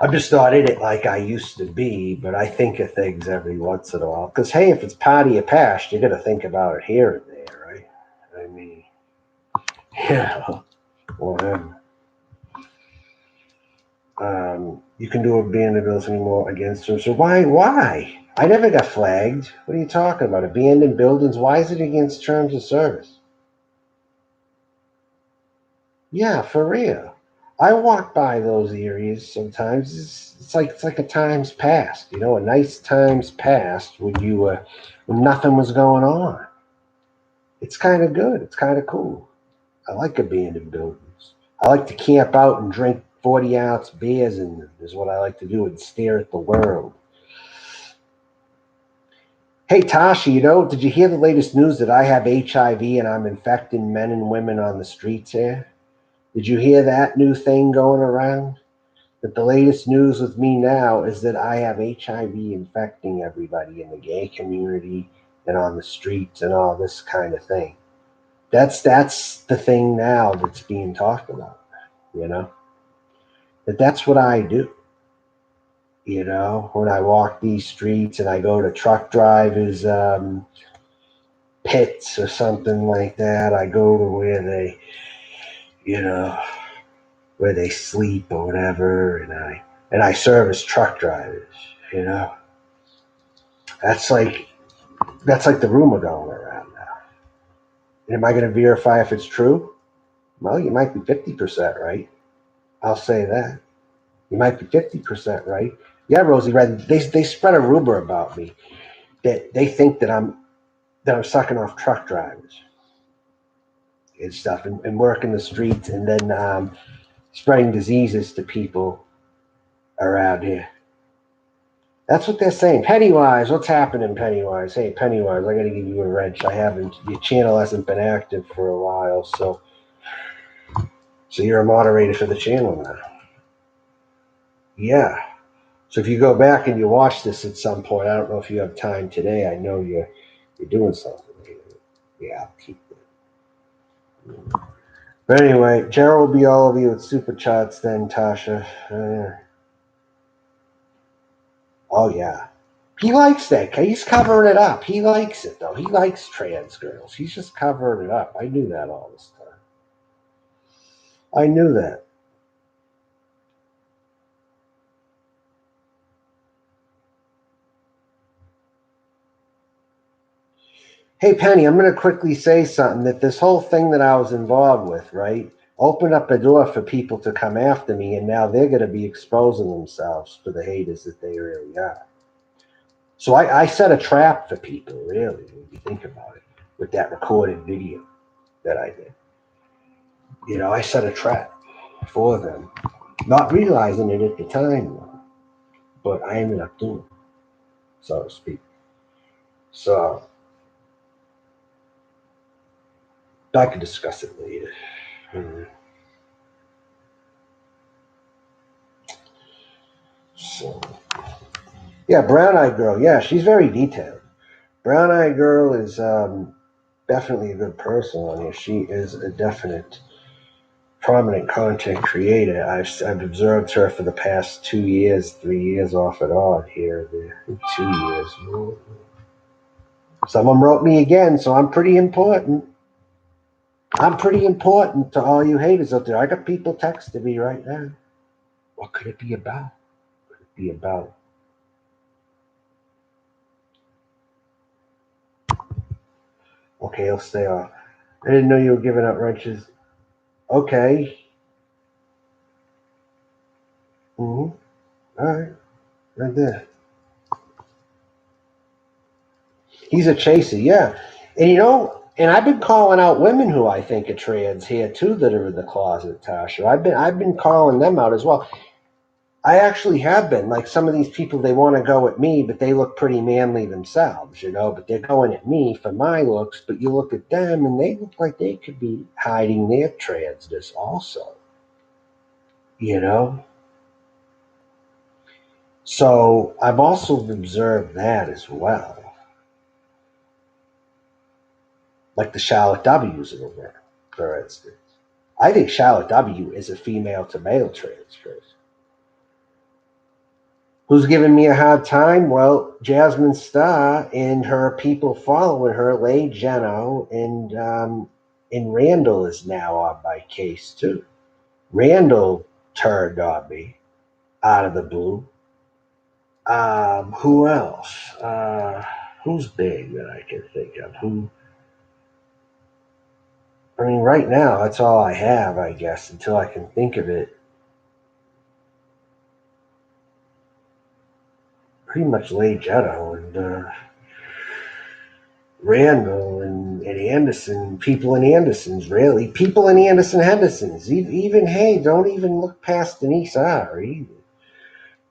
I'm just not in it like I used to be, but I think of things every once in a while. Because, hey, if it's part of your past, you got to think about it here and there, right? I mean, yeah, whatever. You can do abandoned bills anymore against them. So why? Why? I never got flagged. What are you talking about? Abandoned buildings? Why is it against terms of service? Yeah, for real. I walk by those areas sometimes. It's like a times past, you know, a nice times past when nothing was going on. It's kind of good. It's kind of cool. I like abandoned buildings. I like to camp out and drink 40-ounce beers in them. Is what I like to do and stare at the world. Hey Tasha, did you hear the latest news that I have HIV and I'm infecting men and women on the streets here? Did you hear that new thing going around? That the latest news with me now is that I have HIV infecting everybody in the gay community and on the streets and all this kind of thing. That's the thing now that's being talked about, you know? That's what I do. When I walk these streets and I go to truck drivers' pits or something like that, I go to where you know, where they sleep or whatever, and I service truck drivers. You know, that's like the rumor going around now. And am I going to verify if it's true? Well, you might be 50% right. I'll say that. You might be 50% right. Yeah, Rosie, right? They spread a rumor about me that they think that I'm sucking off truck drivers and stuff and working the streets and then spreading diseases to people around here. That's what they're saying. Pennywise, what's happening, Pennywise? Hey, Pennywise, I got to give you a wrench. Your channel hasn't been active for a while, so you're a moderator for the channel now. Yeah. So if you go back and you watch this at some point, I don't know if you have time today. I know you're doing something. Yeah, I'll keep it. But anyway, Gerald will be all of you with super chats then, Tasha. Oh yeah. He likes that. He's covering it up. He likes it though. He likes trans girls. He's just covering it up. I knew that all this time. I knew that. Hey Penny, I'm gonna quickly say something that this whole thing that I was involved with, right? Opened up a door for people to come after me, and now they're gonna be exposing themselves for the haters that they really are. So I set a trap for people, really, when you think about it, with that recorded video that I did. I set a trap for them, not realizing it at the time, but I ended up doing it, so to speak. So I could discuss it later. So yeah, Brown Eyed Girl. Yeah, she's very detailed. Brown Eyed Girl is definitely a good person on here. She is a definite prominent content creator. I've observed her for the past 2 years, 3 years off and on here. 2 years. Someone wrote me again, so I'm pretty important. I'm pretty important to all you haters out there. I got people texting me right now. What could it be about? What could it be about? Okay, I'll stay off. I didn't know you were giving out wrenches. Okay. All right. Right there. He's a chaser, yeah. And I've been calling out women who I think are trans here too that are in the closet, Tasha. I've been calling them out as well. I actually have been. Like some of these people, they want to go at me, but they look pretty manly themselves, but they're going at me for my looks, but you look at them and they look like they could be hiding their transness also. You know? So I've also observed that as well. Like the Charlotte W's in the world, for instance. I think Charlotte W is a female to male trans person. Who's giving me a hard time? Well, Jasmine Starr and her people following her, Leigh Jeno and Randall is now on my case too. Randall turned on me out of the blue. Who else? Who's big that I can think of? I mean, right now that's all I have, I guess, until I can think of it. Pretty much Leigh Jeno and Randall and Anderson, people in Andersons, really. People in Anderson Hendersons. Even, hey, don't even look past Denise R. either.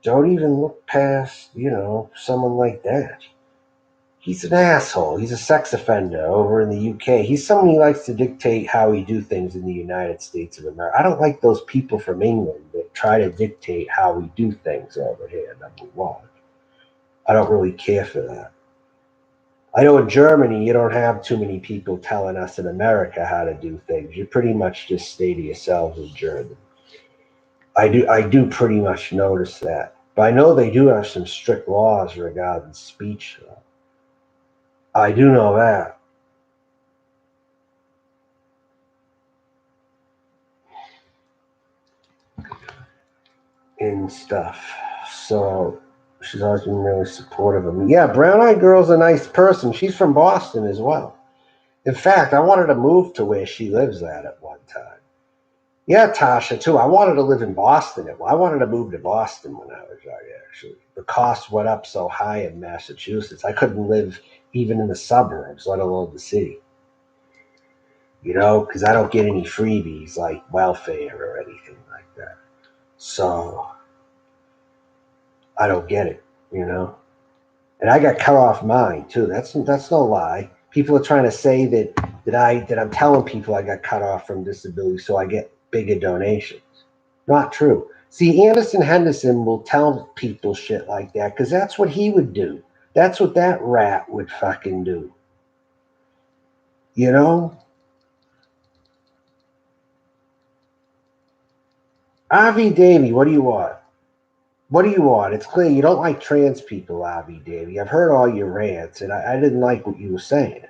Don't even look past, someone like that. He's an asshole. He's a sex offender over in the UK. He's someone who likes to dictate how we do things in the United States of America. I don't like those people from England that try to dictate how we do things over here, number one. I don't really care for that. I know in Germany, you don't have too many people telling us in America how to do things. You pretty much just stay to yourselves in Germany. I do pretty much notice that. But I know they do have some strict laws regarding speech. I do know that. And stuff. So she's always been really supportive of me. Yeah, Brown Eyed Girl's a nice person. She's from Boston as well. In fact, I wanted to move to where she lives at one time. Yeah, Tasha, too. I wanted to live in Boston. I wanted to move to Boston when I was young, actually. The cost went up so high in Massachusetts. I couldn't live even in the suburbs, let alone the city. Because I don't get any freebies like welfare or anything like that. So I don't get it. And I got cut off mine, too. That's no lie. People are trying to say that I'm telling people I got cut off from disability so I get bigger donations. Not true. See, Anderson Henderson will tell people shit like that because that's what he would do. That's what that rat would fucking do. You know? R.V. Davey, what do you want? What do you want? It's clear you don't like trans people, R.V. Davey. I've heard all your rants, and I didn't like what you were saying.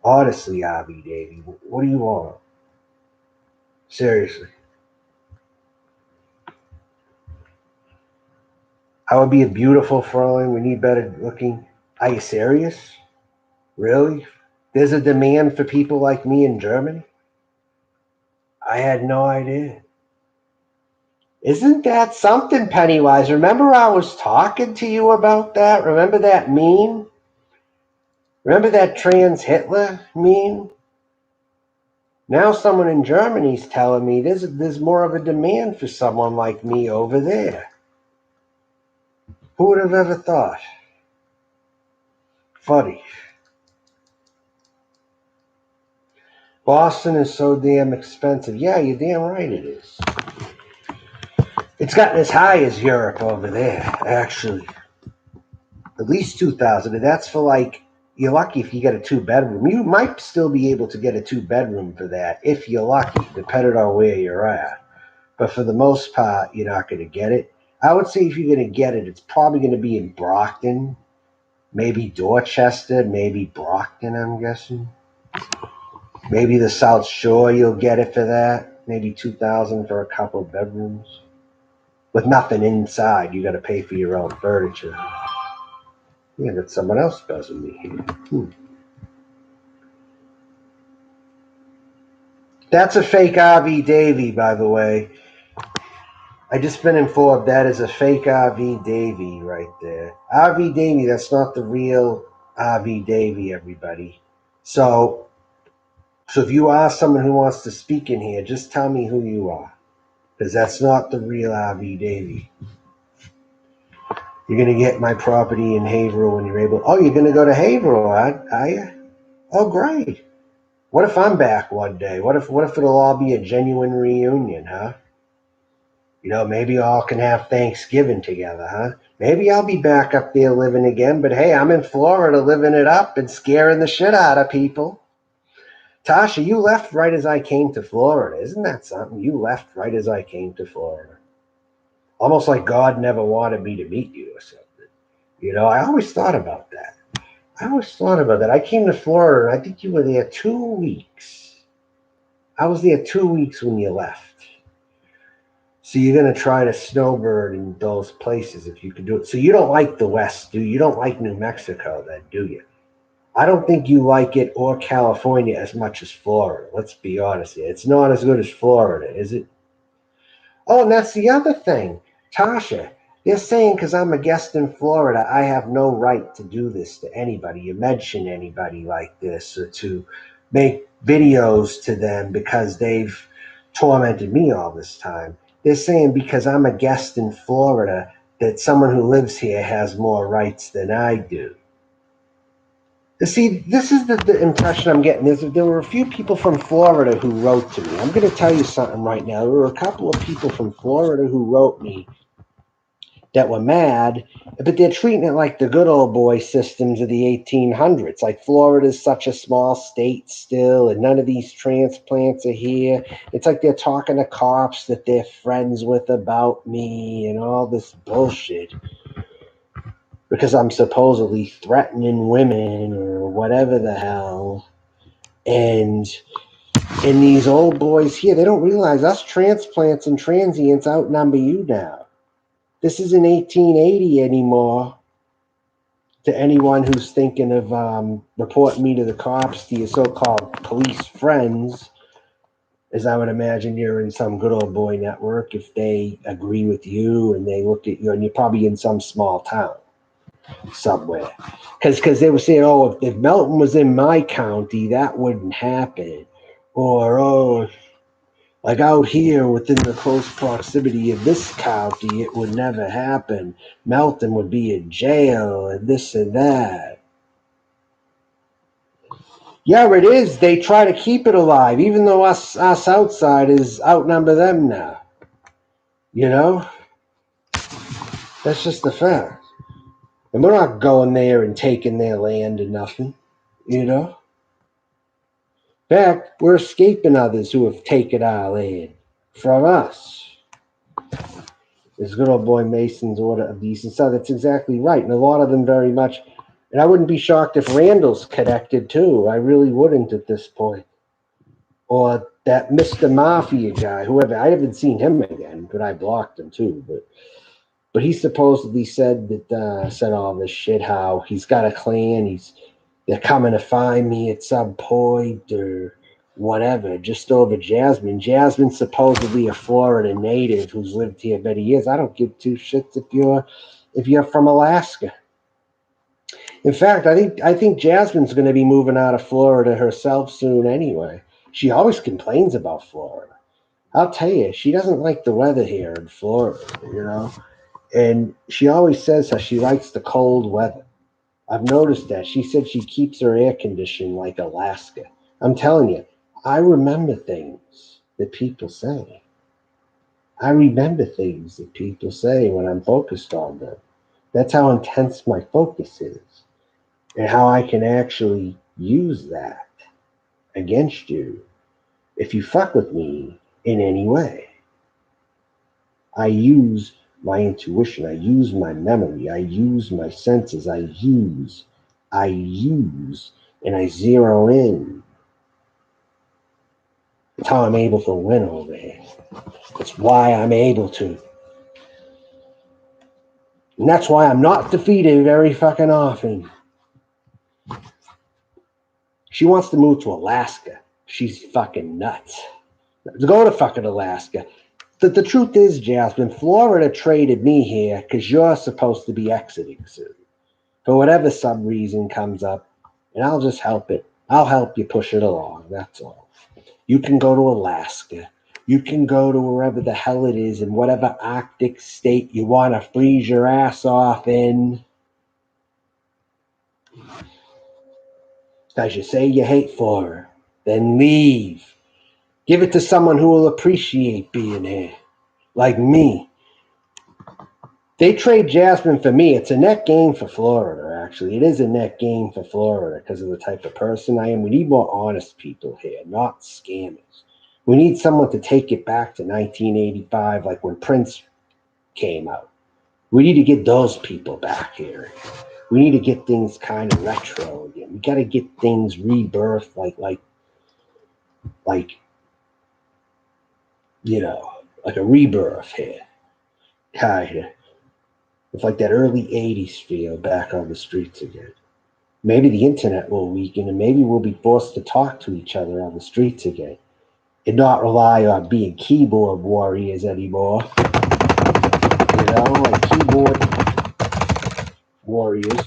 Honestly, R.V. Davey, what do you want? Seriously. I would be a beautiful Fräulein. We need better looking. Are you serious? Really? There's a demand for people like me in Germany? I had no idea. Isn't that something, Pennywise? Remember I was talking to you about that? Remember that meme? Remember that trans Hitler meme? Now someone in Germany's telling me there's more of a demand for someone like me over there. Who would have ever thought? Funny. Boston is so damn expensive. Yeah, you're damn right it is. It's gotten as high as Europe over there, actually. At least 2,000, and that's for like, you're lucky if you get a 2-bedroom. You might still be able to get a 2-bedroom for that if you're lucky, depending on where you're at. But for the most part, you're not going to get it. I would say if you're going to get it, it's probably going to be in Brockton, maybe Dorchester, maybe Brockton, I'm guessing. Maybe the South Shore, you'll get it for that. Maybe 2,000 for a couple of bedrooms. With nothing inside, you got to pay for your own furniture. Yeah, but someone else buzzing me here. That's a fake R.V. Davey, by the way. I just been informed that is a fake R.V. Davey right there. R.V. Davey, that's not the real R.V. Davey, everybody. So if you are someone who wants to speak in here, just tell me who you are. Because that's not the real R.V. Davey. You're going to get my property in Haverhill when you're able. Oh, you're going to go to Haverhill, are you? Oh, great. What if I'm back one day? What if it'll all be a genuine reunion, huh? You know, maybe all can have Thanksgiving together, huh? Maybe I'll be back up there living again, but hey, I'm in Florida living it up and scaring the shit out of people. Tasha, you left right as I came to Florida. Isn't that something? You left right as I came to Florida. Almost like God never wanted me to meet you or something. You know, I always thought about that. I came to Florida, and I think you were there 2 weeks. I was there 2 weeks when you left. So you're going to try to snowbird in those places if you can do it. So you don't like the West, do you? You don't like New Mexico, then, do you? I don't think you like it or California as much as Florida. Let's be honest here. It's not as good as Florida, is it? Oh, and that's the other thing. Tasha, they're saying because I'm a guest in Florida, I have no right to do this to anybody. You mention anybody like this or to make videos to them because they've tormented me all this time. They're saying because I'm a guest in Florida that someone who lives here has more rights than I do. See, this is the impression I'm getting. There were a few people from Florida who wrote to me. I'm going to tell you something right now. There were a couple of people from Florida who wrote me that were mad, but they're treating it like the good old boy systems of the 1800s. Like Florida's such a small state still, and none of these transplants are here. It's like they're talking to cops that they're friends with about me and all this bullshit. Because I'm supposedly threatening women or whatever the hell. And these old boys here, they don't realize us transplants and transients outnumber you now. This isn't 1880 anymore. To anyone who's thinking of reporting me to the cops, to your so-called police friends, as I would imagine you're in some good old boy network if they agree with you and they look at you, and you're probably in some small town somewhere. Because they were saying, oh, if Melton was in my county, that wouldn't happen. Or, oh, like out here within the close proximity of this county, it would never happen. Melton would be in jail and this and that. Yeah, it is. They try to keep it alive, even though us outsiders outnumber them now. You know, that's just the fact. And we're not going there and taking their land or nothing. You know, in fact, we're escaping others who have taken our land from us. This good old boy Mason's order of decent. So that's exactly right. And a lot of them very much. And I wouldn't be shocked if Randall's connected too. I really wouldn't at this point. Or that Mr. Mafia guy, whoever. I haven't seen him again, but I blocked him too. But he supposedly said that said all this shit. How he's got a clan. They're coming to find me at some point or whatever, just over Jasmine. Jasmine's supposedly a Florida native who's lived here many years. I don't give two shits if you're from Alaska. In fact, I think Jasmine's going to be moving out of Florida herself soon anyway. She always complains about Florida. I'll tell you, she doesn't like the weather here in Florida, you know? And she always says how she likes the cold weather. I've noticed that. She said she keeps her air conditioned like Alaska. I'm telling you, I remember things that people say. I remember things that people say when I'm focused on them. That's how intense my focus is and how I can actually use that against you if you fuck with me in any way. I use my intuition. I use my memory. I use my senses. I use, and I zero in. That's how I'm able to win over here. That's why I'm able to. And that's why I'm not defeated very fucking often. She wants to move to Alaska. She's fucking nuts. Go to fucking Alaska. The truth is, Jasmine, Florida traded me here because you're supposed to be exiting soon. For whatever some reason comes up, and I'll just help it. I'll help you push it along. That's all. You can go to Alaska. You can go to wherever the hell it is in whatever Arctic state you want to freeze your ass off in. Because you say you hate Florida. Then leave. Give it to someone who will appreciate being here. Like me. They trade Jasmine for me. It's a net gain for Florida, actually. It is a net gain for Florida because of the type of person I am. We need more honest people here, not scammers. We need someone to take it back to 1985, like when Prince came out. We need to get those people back here. We need to get things kind of retro again. We got to get things rebirthed, like like a rebirth here, kind of. With like that early 80s feel back on the streets again. Maybe the internet will weaken and maybe we'll be forced to talk to each other on the streets again and not rely on being keyboard warriors anymore. Like keyboard warriors.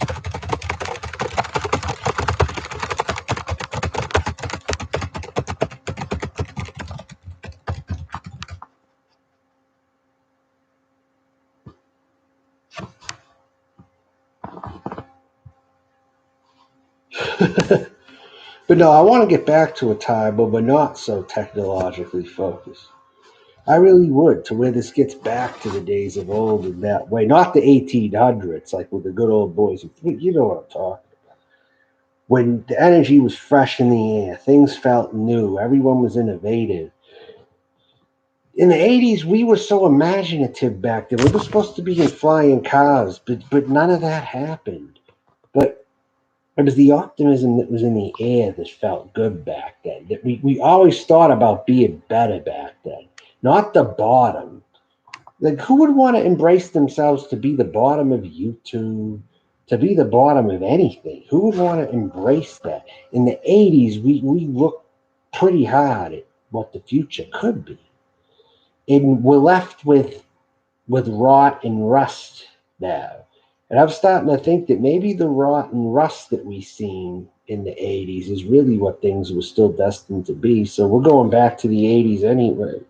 But no, I want to get back to a time when we're not so technologically focused. I really would, to where this gets back to the days of old in that way. Not the 1800s, like with the good old boys. You know what I'm talking about. When the energy was fresh in the air, things felt new, everyone was innovative. In the 80s, we were so imaginative back then. We were supposed to be in flying cars, but none of that happened. But it was the optimism that was in the air that felt good back then. That we always thought about being better back then, not the bottom. Like, who would want to embrace themselves to be the bottom of YouTube, to be the bottom of anything? Who would want to embrace that? In the 80s, we looked pretty hard at what the future could be. And we're left with rot and rust now. And I'm starting to think that maybe the rot and rust that we seen in the 80s is really what things were still destined to be. So we're going back to the 80s anyway.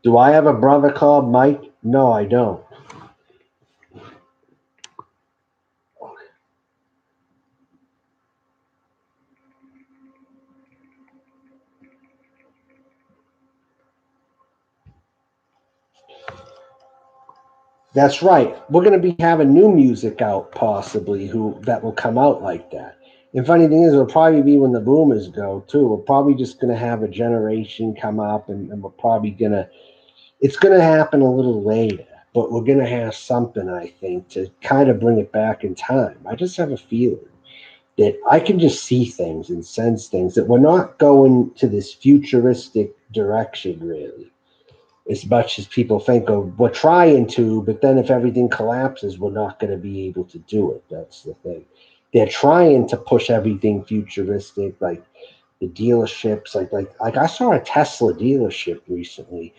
Do I have a brother called Mike? No, I don't. That's right. We're going to be having new music out, possibly, who that will come out like that. And funny thing is, it'll probably be when the boomers go too. We're probably just going to have a generation come up, and we're probably going to. It's going to happen a little later, but we're going to have something, I think, to kind of bring it back in time. I just have a feeling that I can just see things and sense things that we're not going to this futuristic direction, really, as much as people think of. We're trying to, but then if everything collapses, we're not going to be able to do it. That's the thing. They're trying to push everything futuristic, like the dealerships. Like I saw a Tesla dealership recently,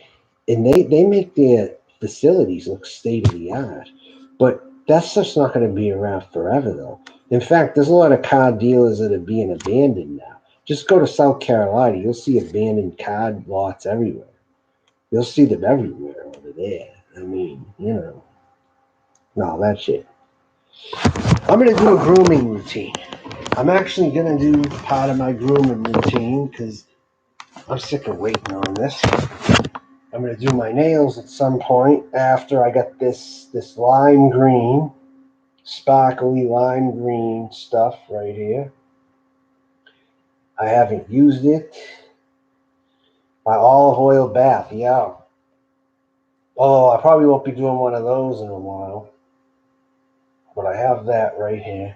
and they make their facilities look state of the art. But that stuff's not going to be around forever, though. In fact, there's a lot of car dealers that are being abandoned now. Just go to South Carolina, you'll see abandoned car lots everywhere. You'll see them everywhere over there. I mean, no, that's it. I'm gonna do a grooming routine. I'm actually gonna do part of my grooming routine because I'm sick of waiting on this. I'm gonna do my nails at some point after I got this lime green, sparkly lime green stuff right here. I haven't used it. My olive oil bath, yeah. Although I probably won't be doing one of those in a while. But I have that right here.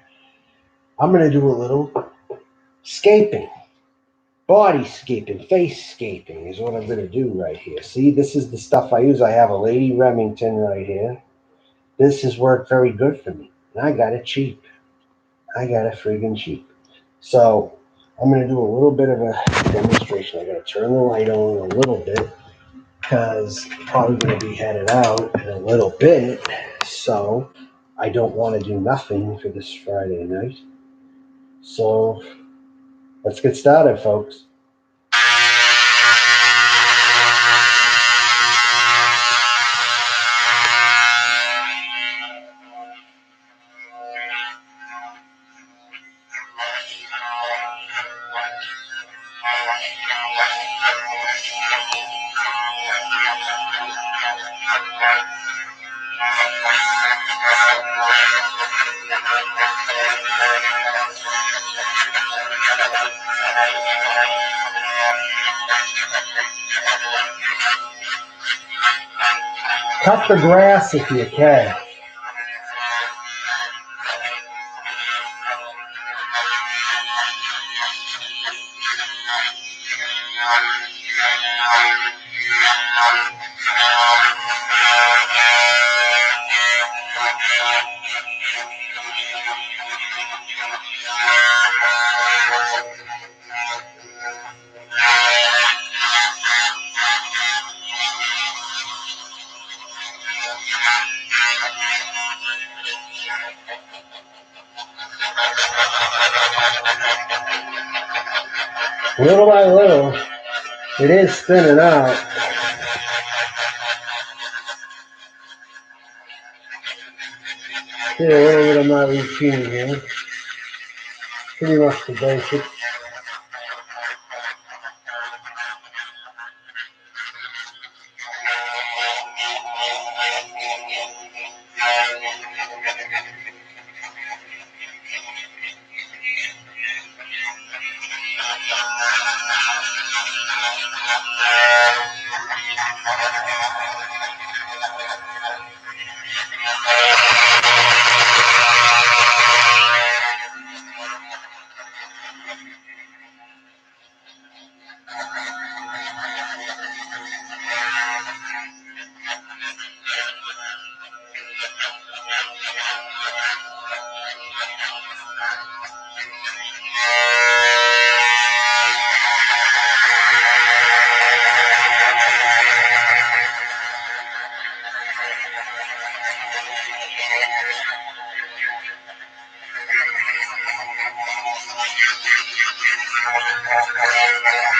I'm going to do a little scaping. Body scaping, face scaping is what I'm going to do right here. See, this is the stuff I use. I have a Lady Remington right here. This has worked very good for me. And I got it cheap. I got it friggin' cheap. So I'm going to do a little bit of a demonstration. I got to turn the light on a little bit because I'm probably going to be headed out in a little bit. So I don't want to do nothing for this Friday night. So let's get started, folks. Cut the grass if you can. Little by little, it is thinning out. See a little bit of my routine here. Pretty much the basics.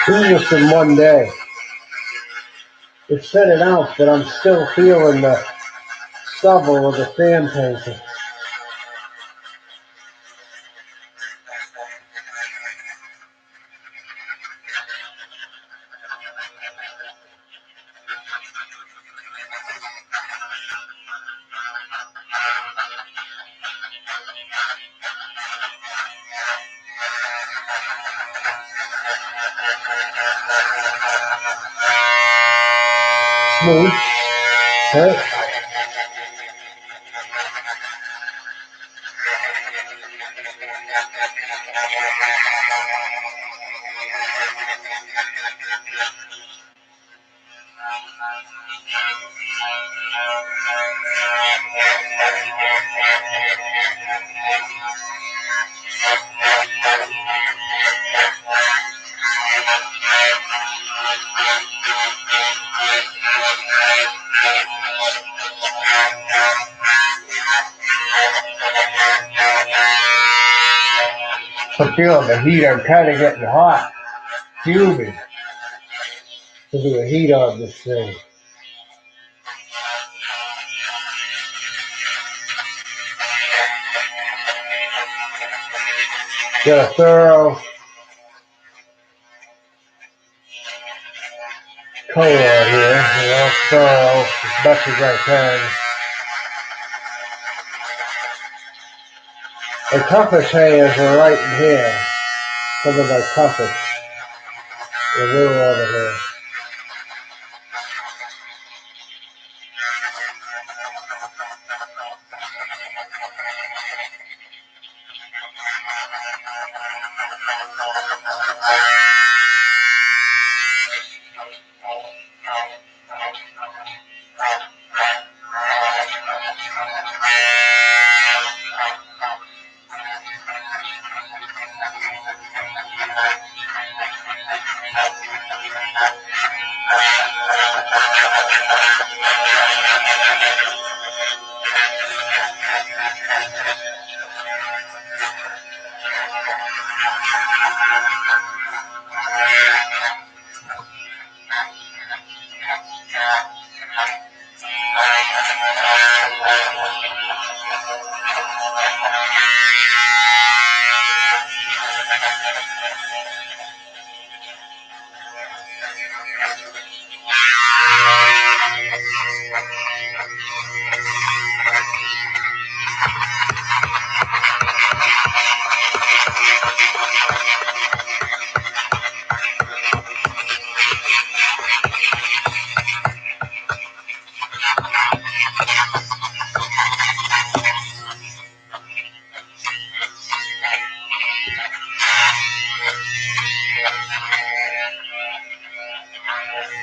Do this in one day. It's thinning out, but I'm still feeling the stubble of the sandpaper. Smooth. Right? I'm feeling the heat. I'm kind of getting hot. Humid. Look at the heat on this thing. Got a thorough color here. Thorough as much as I can. The toughest hairs are right in here. Some of my toughest. A little over here.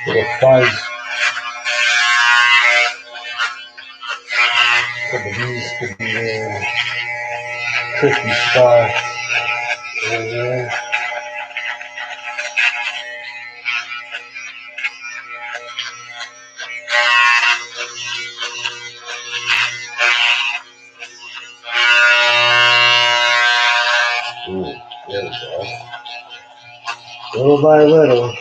Little fuzz. Some of these could be in tricky spots. Ooh, there we go. Little by little.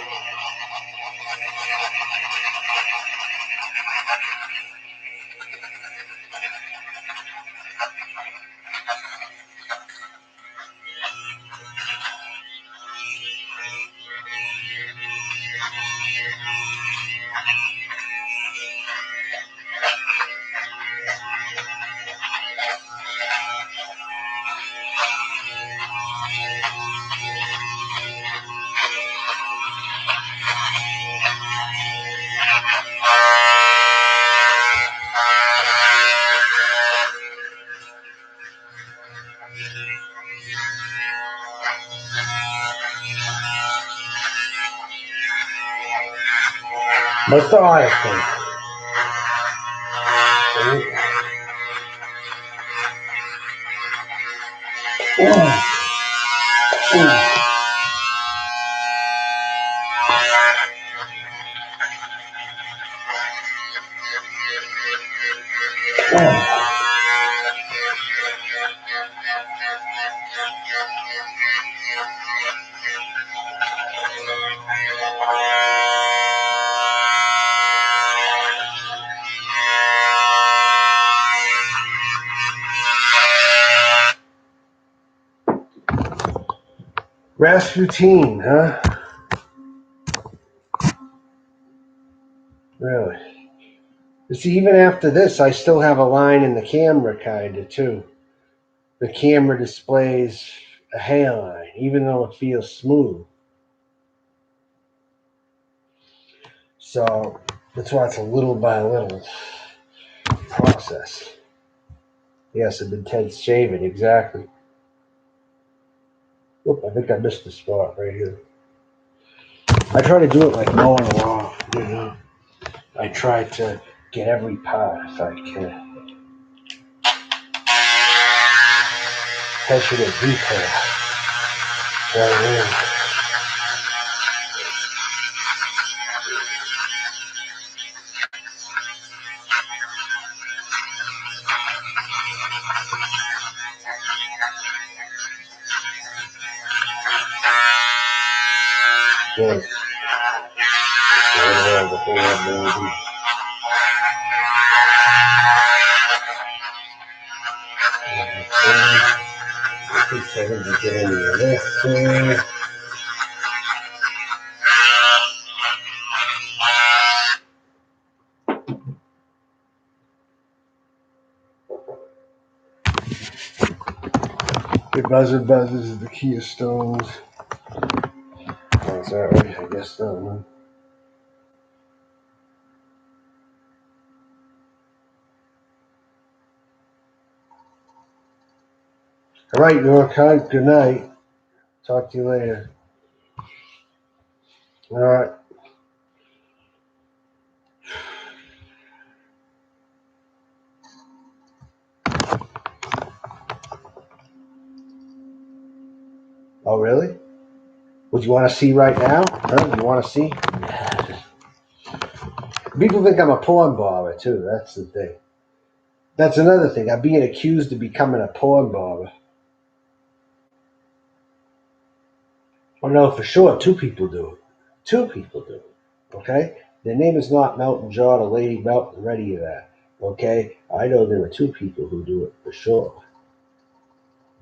Methodically. Rasputin, huh? Really? See, even after this, I still have a line in the camera, kinda, too. The camera displays a hairline, even though it feels smooth. So that's why it's a little by little process. Yes, it's intense shaving, exactly. Oop, I think I missed the spot right here. I try to do it like mowing a lawn, you know. I try to get every part if I can. Attention to detail. Yeah. Good. Your buzzes is the key of stones. Oh, is that right? I guess so. Huh? All right, York. Good night. Talk to you later. All right. Oh, really? What you want to see right now? Huh? You want to see? People think I'm a porn barber, too. That's the thing. That's another thing. I'm being accused of becoming a porn barber. Well, no, for sure. Two people do it. Two people do it. Okay? Their name is not Melton John or Lady Melton, ready of that. Okay? I know there are two people who do it for sure.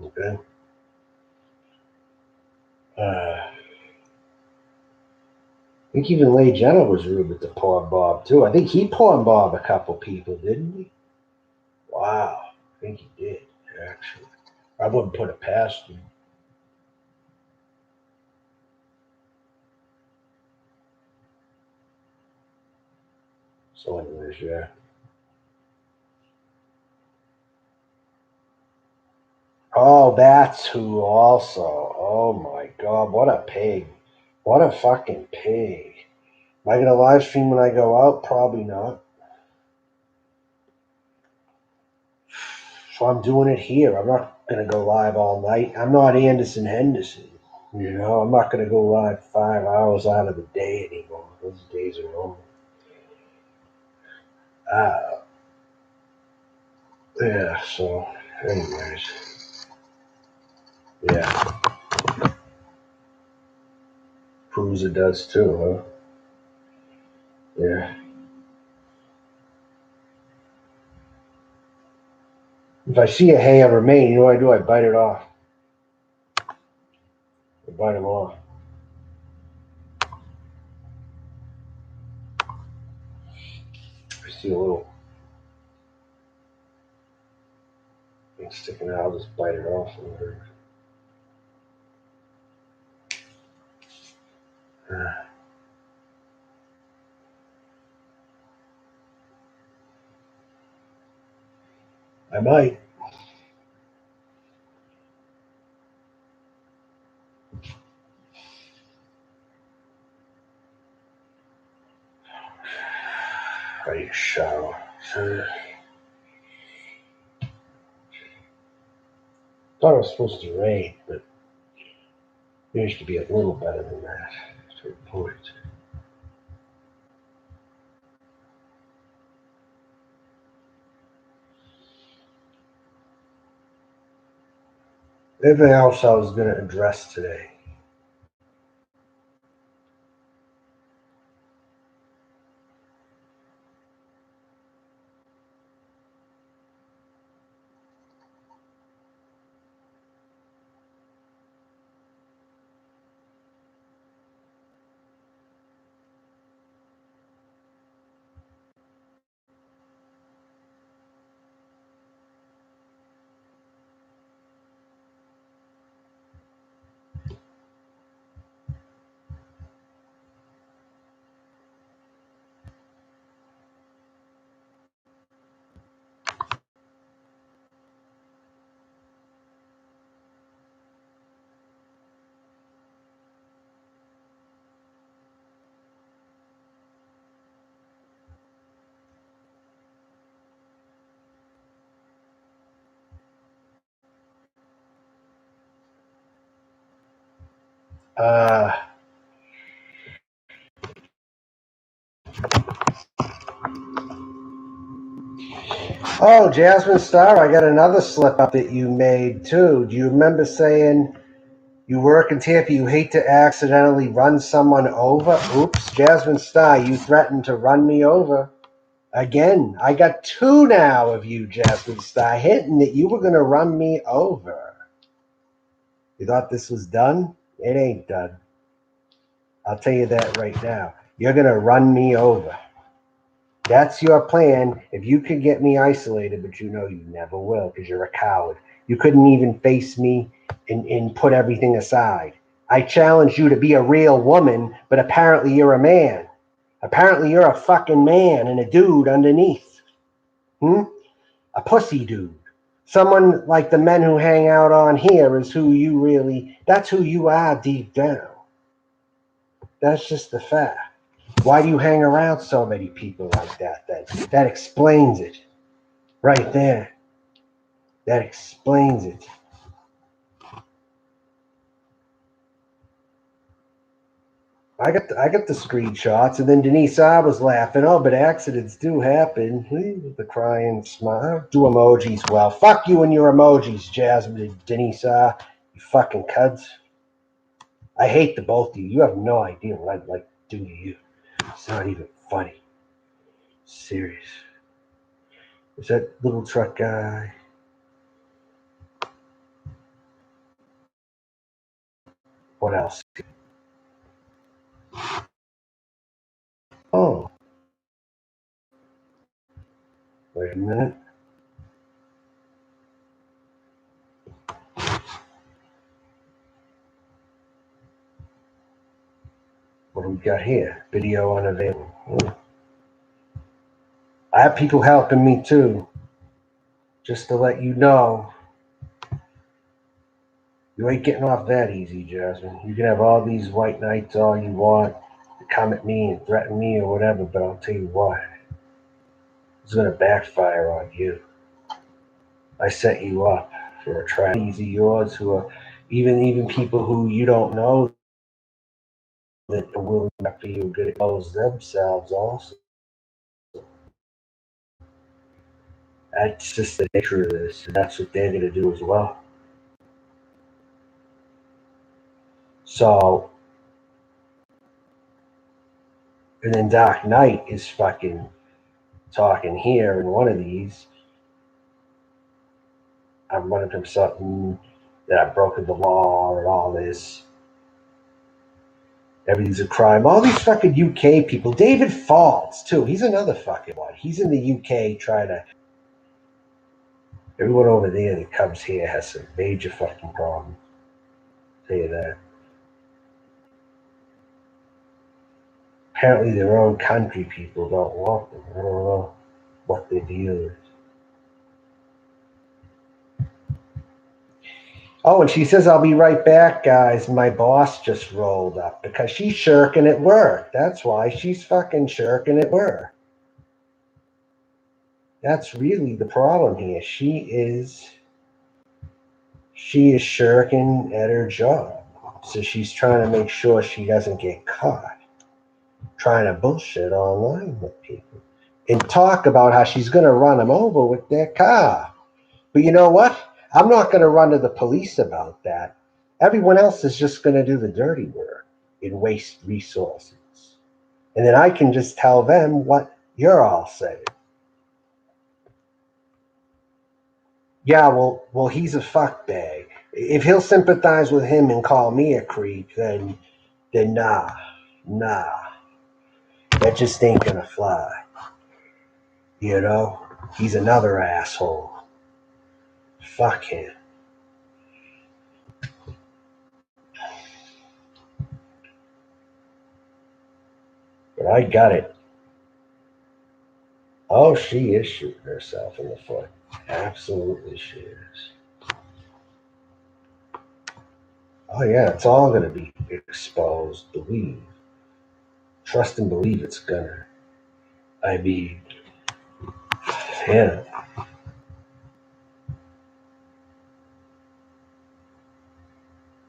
Okay? I think even Lay Jenner was rumored to porn barb, too. I think he porn barb a couple people, didn't he? Wow. I think he did, actually. I wouldn't put it past him. So anyways, yeah. Oh, that's who also. Oh my god, what a pig. What a fucking pig. Am I gonna live stream when I go out? Probably not. So I'm doing it here. I'm not gonna go live all night. I'm not Anderson Henderson. You know, I'm not gonna go live 5 hours out of the day anymore. Those days are over. Uh, yeah, so anyways. Yeah. Cruiser does too, huh? Yeah. If I see a hair remain, you know what I do? I bite it off. I bite them off. I see a little thing sticking out, I'll just bite it off. I might. I need a shower. Thought it was supposed to rain, but it used to be a little better than that to a point. Everything else I was going to address today. Uh, oh, Jasmine Star, I got another slip up that you made too. Do you remember saying you work in Tampa, you hate to accidentally run someone over? Oops, Jasmine Star, you threatened to run me over. Again, I got two now of you, Jasmine Star, hinting that you were going to run me over. You thought this was done? It ain't done. I'll tell you that right now. You're going to run me over. That's your plan if you could get me isolated, but you know you never will because you're a coward. You couldn't even face me and put everything aside. I challenged you to be a real woman, but apparently you're a man. Apparently you're a fucking man and a dude underneath. A pussy dude. Someone like the men who hang out on here is who you really, that's who you are deep down. That's just the fact. Why do you hang around so many people like that then? That explains it. Right there. That explains it. I got the screenshots, and then Denise I was laughing. Oh, but accidents do happen. The crying smile. Do emojis well. Fuck you and your emojis, Jasmine Denise you fucking cuds. I hate the both of you. You have no idea what I'd like to do to you. It's not even funny. Serious. Is that little truck guy? What else? Oh, wait a minute. What do we got here? Video unavailable. I have people helping me too. Just to let you know, you ain't getting off that easy, Jasmine. You can have all these white knights all you want to come at me and threaten me or whatever, but I'll tell you what, it's going to backfire on you. I set you up for a trap. Easy yours who are even people who you don't know that are willing after you get expose themselves also. That's just the nature of this. And that's what they're going to do as well. So, and then Dark Knight is fucking talking here in one of these. I'm running from something that I've broken the law and all this. Everything's a crime. All these fucking UK people. David Falls, too. He's another fucking one. He's in the UK trying to. Everyone over there that comes here has some major fucking problems. I'll tell you that. Apparently, their own country people don't want them. I don't know what their deal is. Oh, and she says, I'll be right back, guys. My boss just rolled up because she's shirking at work. That's why she's fucking shirking at work. That's really the problem here. She is shirking at her job. So she's trying to make sure she doesn't get caught trying to bullshit online with people and talk about how she's going to run them over with their car. But you know what? I'm not going to run to the police about that. Everyone else is just going to do the dirty work and waste resources. And then I can just tell them what you're all saying. Yeah, well, he's a fuckbag. If he'll sympathize with him and call me a creep, then nah, that just ain't gonna fly. You know, he's another asshole. Fuck him. But I got it. Oh, she is shooting herself in the foot. Absolutely, she is. Oh yeah, it's all gonna be exposed. Believe, trust and believe it's gonna. I mean, yeah.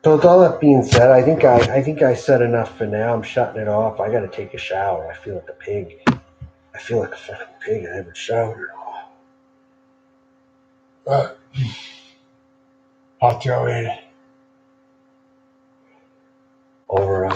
So with all that being said, I said enough for now. I'm shutting it off. I got to take a shower. I feel like a pig. I feel like a fucking pig. I haven't showered. I'll throw in over.